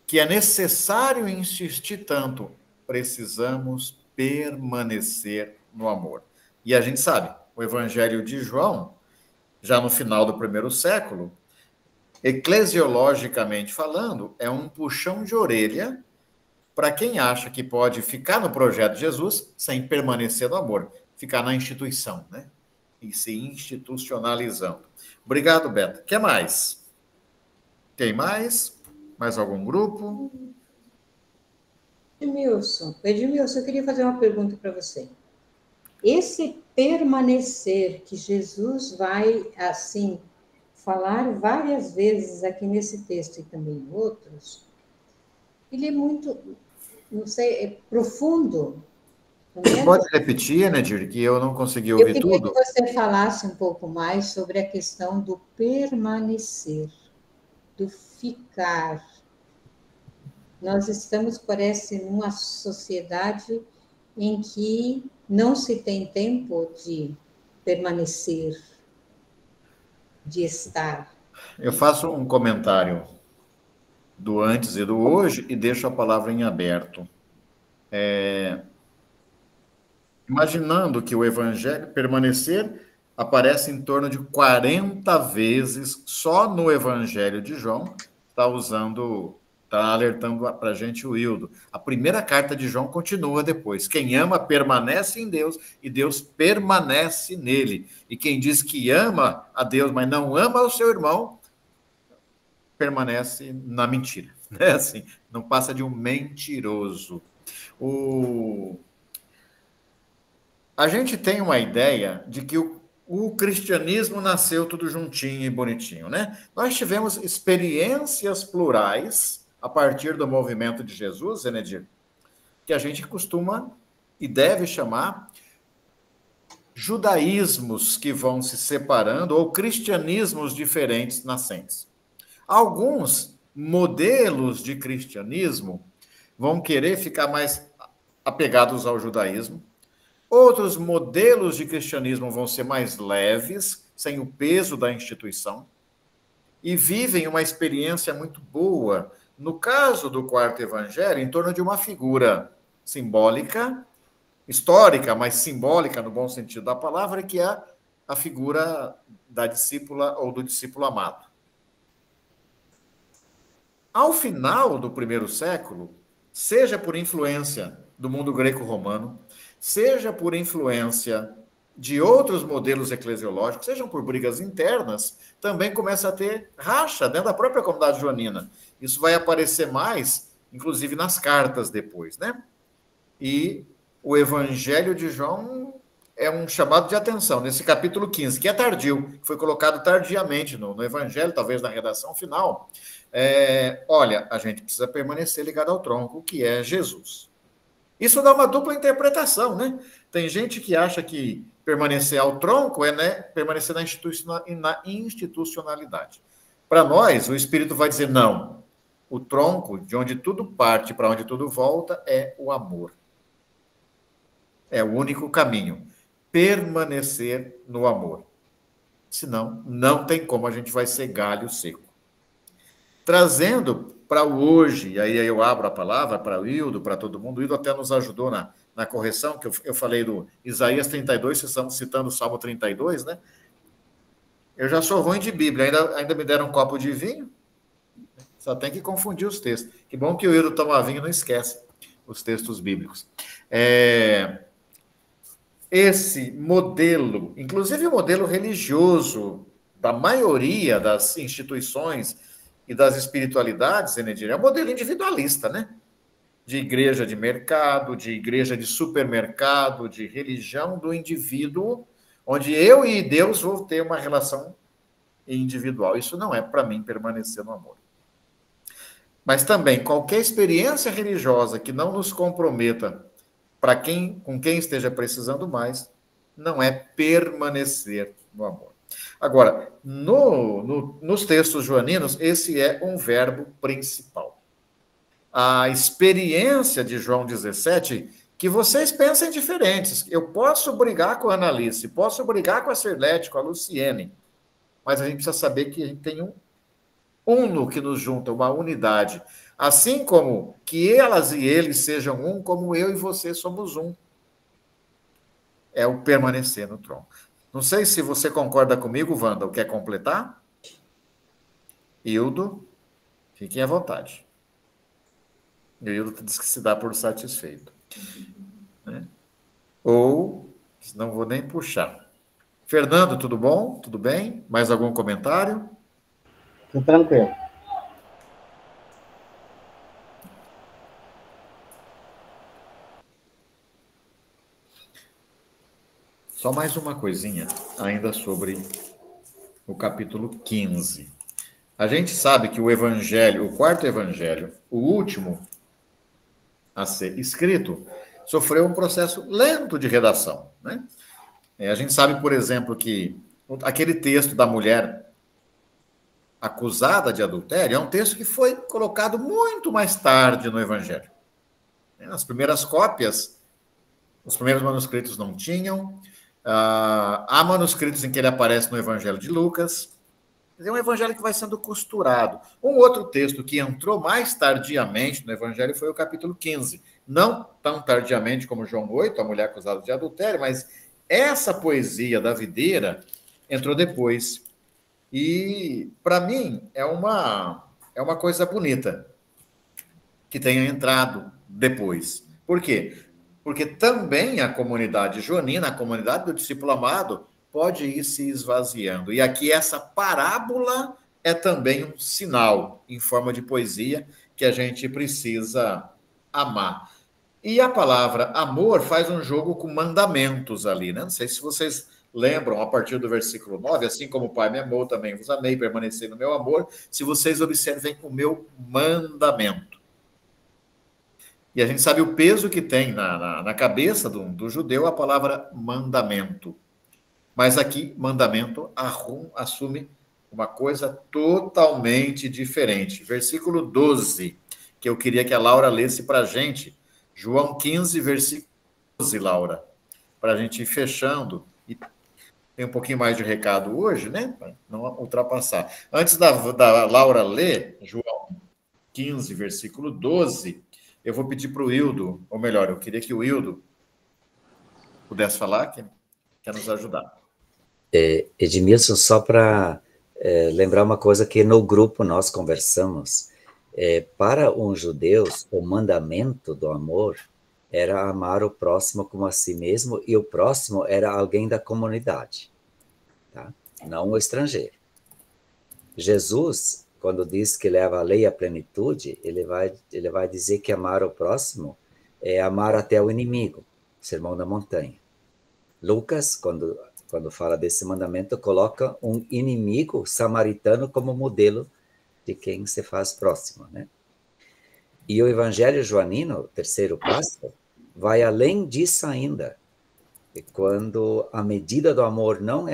Que é necessário insistir tanto. Precisamos permanecer no amor. E a gente sabe, o Evangelho de João, já no final do 1º século, eclesiologicamente falando, é um puxão de orelha para quem acha que pode ficar no projeto de Jesus sem permanecer no amor, ficar na instituição, né? E se institucionalizando. Obrigado, Beto. O que mais? Tem mais? Mais algum grupo? Edmilson, eu queria fazer uma pergunta para você. Esse permanecer que Jesus vai, assim, falar várias vezes aqui nesse texto e também em outros, ele é muito, não sei, é profundo. Você pode repetir, Nedir, que eu não consegui ouvir tudo? Eu queria que você falasse um pouco mais sobre a questão do permanecer, do ficar. Nós estamos, parece, numa sociedade em que não se tem tempo de permanecer, de estar. Eu faço um comentário do antes e do hoje e deixo a palavra em aberto. Imaginando que o evangelho permanecer aparece em torno de 40 vezes só no evangelho de João, está alertando para a gente o Hildo. A primeira carta de João continua depois. Quem ama permanece em Deus e Deus permanece nele. E quem diz que ama a Deus, mas não ama o seu irmão, permanece na mentira. Né? Assim, não passa de um mentiroso. A gente tem uma ideia de que o cristianismo nasceu tudo juntinho e bonitinho, né? Nós tivemos experiências plurais a partir do movimento de Jesus, Zenedir, que a gente costuma e deve chamar judaísmos que vão se separando ou cristianismos diferentes nascentes. Alguns modelos de cristianismo vão querer ficar mais apegados ao judaísmo. Outros modelos de cristianismo vão ser mais leves, sem o peso da instituição, e vivem uma experiência muito boa, no caso do quarto evangelho, em torno de uma figura simbólica, histórica, mas simbólica no bom sentido da palavra, que é a figura da discípula ou do discípulo amado. Ao final do primeiro século, seja por influência do mundo greco-romano, seja por influência de outros modelos eclesiológicos, sejam por brigas internas, também começa a ter racha dentro da própria comunidade joanina. Isso vai aparecer mais, inclusive, nas cartas depois, né? E o Evangelho de João é um chamado de atenção, nesse capítulo 15, que é tardio, que foi colocado tardiamente no Evangelho, talvez na redação final. Olha, a gente precisa permanecer ligado ao tronco, que é Jesus. Isso dá uma dupla interpretação, né? Tem gente que acha que permanecer ao tronco é, né, permanecer na institucionalidade. Para nós, o Espírito vai dizer não. O tronco, de onde tudo parte, para onde tudo volta, é o amor. É o único caminho. Permanecer no amor. Senão, não tem como, a gente vai ser galho seco. Trazendo para o hoje, e aí eu abro a palavra para o Hildo, para todo mundo. O Hildo até nos ajudou na correção, que eu falei do Isaías 32, vocês estão citando o Salmo 32, né? Eu já sou ruim de Bíblia, ainda me deram um copo de vinho, só tem que confundir os textos. Que bom que o Hildo toma vinho e não esquece os textos bíblicos. Esse modelo, inclusive o modelo religioso da maioria das instituições e das espiritualidades, Zenedir, é um modelo individualista, né? De igreja de mercado, de igreja de supermercado, de religião do indivíduo, onde eu e Deus vou ter uma relação individual. Isso não é, para mim, permanecer no amor. Mas também, qualquer experiência religiosa que não nos comprometa com quem esteja precisando mais, não é permanecer no amor. Agora, nos textos joaninos, esse é um verbo principal. A experiência de João 17, que vocês pensem diferentes. Eu posso brigar com a Analice, posso brigar com a Serlete, com a Luciene, mas a gente precisa saber que a gente tem um uno que nos junta, uma unidade. Assim como que elas e eles sejam um, como eu e você somos um. É o permanecer no tronco. Não sei se você concorda comigo, Wanda, ou quer completar? Hildo, fiquem à vontade. E o Hildo diz que se dá por satisfeito. Né? Ou, não vou nem puxar. Fernando, tudo bom? Tudo bem? Mais algum comentário? Tudo tranquilo. Só mais uma coisinha, ainda sobre o capítulo 15. A gente sabe que o evangelho, o quarto evangelho, o último a ser escrito, sofreu um processo lento de redação, né? A gente sabe, por exemplo, que aquele texto da mulher acusada de adultério é um texto que foi colocado muito mais tarde no evangelho. As primeiras cópias, os primeiros manuscritos não tinham. Há manuscritos em que ele aparece no Evangelho de Lucas. É um evangelho que vai sendo costurado. Um outro texto que entrou mais tardiamente no evangelho foi o capítulo 15. Não tão tardiamente como João 8, a mulher acusada de adultério, mas essa poesia da videira entrou depois. E, para mim, é uma coisa bonita que tenha entrado depois. Por quê? Porque também a comunidade joanina, a comunidade do discípulo amado, pode ir se esvaziando. E aqui essa parábola é também um sinal em forma de poesia que a gente precisa amar. E a palavra amor faz um jogo com mandamentos ali, né? Não sei se vocês lembram, a partir do versículo 9, assim como o Pai me amou, também vos amei, permanecei no meu amor, se vocês observem o meu mandamento. E a gente sabe o peso que tem na cabeça do judeu a palavra mandamento. Mas aqui, mandamento assume uma coisa totalmente diferente. Versículo 12, que eu queria que a Laura lesse para a gente. João 15, versículo 12, Laura. Para a gente ir fechando. E tem um pouquinho mais de recado hoje, né? Para não ultrapassar. Antes da Laura ler, João 15, versículo 12... eu vou pedir para o Hildo, ou melhor, eu queria que o Hildo pudesse falar, que quer nos ajudar. Edmilson, só para lembrar uma coisa que no grupo nós conversamos, para os judeus, o mandamento do amor era amar o próximo como a si mesmo, e o próximo era alguém da comunidade, tá? Não o estrangeiro. Jesus, quando diz que leva a lei à plenitude, ele vai dizer que amar o próximo é amar até o inimigo, Sermão da Montanha. Lucas, quando fala desse mandamento, coloca um inimigo samaritano como modelo de quem se faz próximo, né? E o Evangelho joanino, o terceiro passo, vai além disso ainda. E quando a medida do amor não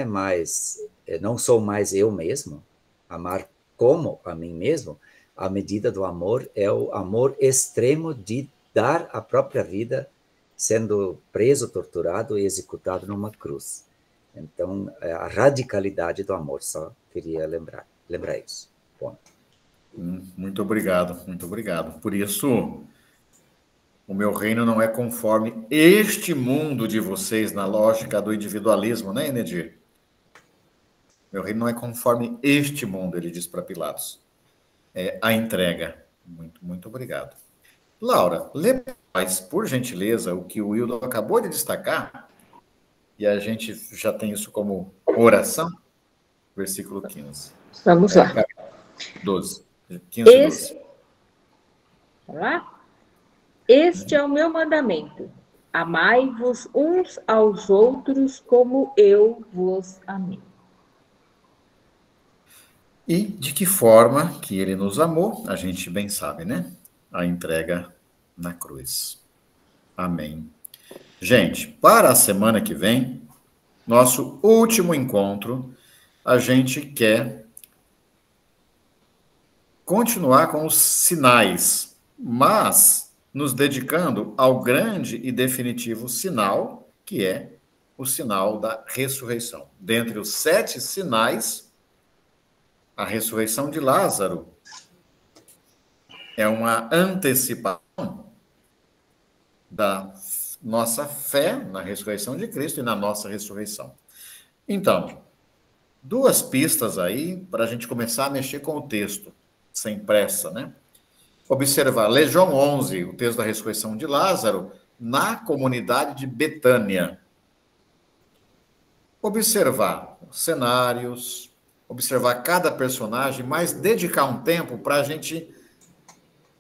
sou mais eu mesmo, amar como a mim mesmo, a medida do amor é o amor extremo de dar a própria vida sendo preso, torturado e executado numa cruz. Então, a radicalidade do amor, só queria lembrar isso. Ponto. Muito obrigado, muito obrigado. Por isso, o meu reino não é conforme este mundo de vocês, na lógica do individualismo, né, Enedir? Meu reino não é conforme este mundo, ele diz para Pilatos. É a entrega. Muito, muito obrigado. Laura, lê mais, por gentileza, o que o Hildo acabou de destacar, e a gente já tem isso como oração, versículo 15. Vamos lá. 12. 15 e 12. Vamos lá? Este é o meu mandamento. Amai-vos uns aos outros como eu vos amei. E de que forma que ele nos amou, a gente bem sabe, né? A entrega na cruz. Amém. Gente, para a semana que vem, nosso último encontro, a gente quer continuar com os sinais, mas nos dedicando ao grande e definitivo sinal, que é o sinal da ressurreição. Dentre os 7 sinais, a ressurreição de Lázaro é uma antecipação da nossa fé na ressurreição de Cristo e na nossa ressurreição. Então, 2 pistas aí para a gente começar a mexer com o texto, sem pressa, né? observar, lê João 11, o texto da ressurreição de Lázaro, na comunidade de Betânia. Observar os cenários, observar cada personagem, mas dedicar um tempo para a gente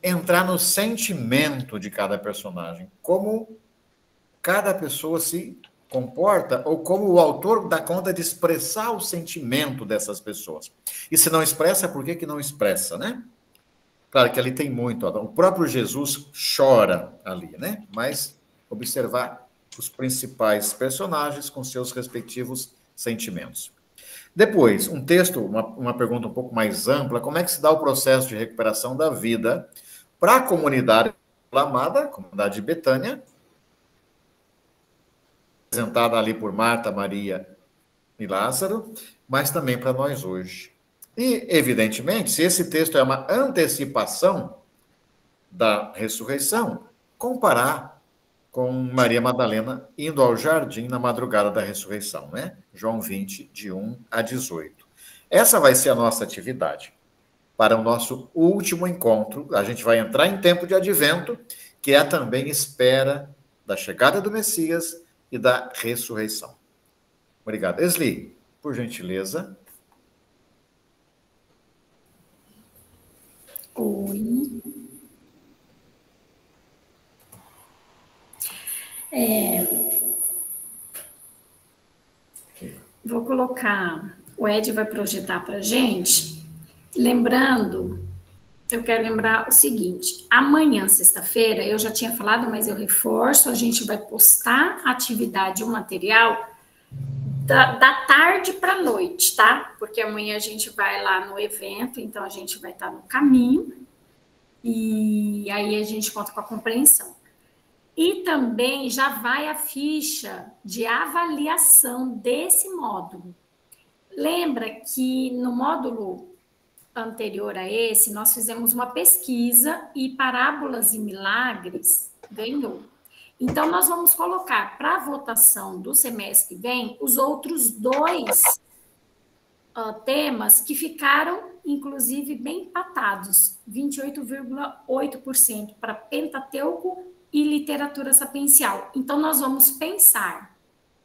entrar no sentimento de cada personagem, como cada pessoa se comporta, ou como o autor dá conta de expressar o sentimento dessas pessoas. E se não expressa, por que não expressa, né? Claro que ali tem muito, o próprio Jesus chora ali, né? Mas observar os principais personagens com seus respectivos sentimentos. Depois, um texto, uma pergunta um pouco mais ampla, como é que se dá o processo de recuperação da vida para a comunidade amada, a comunidade de Betânia, apresentada ali por Marta, Maria e Lázaro, mas também para nós hoje. E, evidentemente, se esse texto é uma antecipação da ressurreição, comparar com Maria Madalena indo ao jardim na madrugada da ressurreição, né? João 20, de 1 a 18. Essa vai ser a nossa atividade para o nosso último encontro. A gente vai entrar em tempo de advento, que é também espera da chegada do Messias e da ressurreição. Obrigado. Esli, por gentileza. Oi. Vou colocar, o Ed vai projetar para a gente, lembrando, eu quero lembrar o seguinte, amanhã, sexta-feira, eu já tinha falado, mas eu reforço, a gente vai postar a atividade, o material, da tarde para a noite, tá? Porque amanhã a gente vai lá no evento, então a gente vai estar no caminho, e aí a gente conta com a compreensão. E também já vai a ficha de avaliação desse módulo. Lembra que no módulo anterior a esse, nós fizemos uma pesquisa e Parábolas e Milagres ganhou. Então, nós vamos colocar para a votação do semestre que vem os outros 2 temas que ficaram, inclusive, bem empatados, 28,8% para Pentateuco e literatura sapiencial. Então, nós vamos pensar,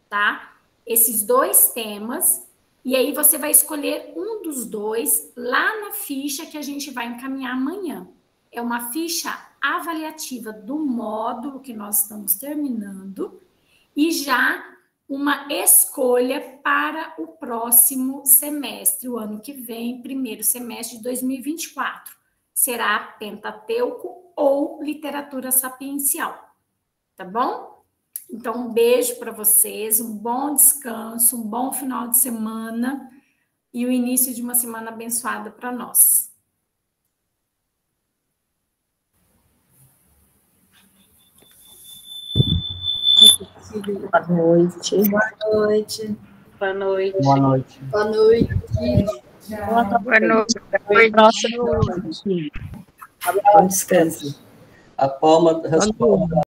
tá? Esses 2 temas, e aí você vai escolher um dos 2 lá na ficha que a gente vai encaminhar amanhã. É uma ficha avaliativa do módulo que nós estamos terminando e já uma escolha para o próximo semestre, o ano que vem, primeiro semestre de 2024. Será Pentateuco ou literatura sapiencial, tá bom? Então, um beijo para vocês, um bom descanso, um bom final de semana e o início de uma semana abençoada para nós. Boa noite. Boa noite. Boa noite. Boa noite. Boa noite. Boa noite. Bom descanso. A palma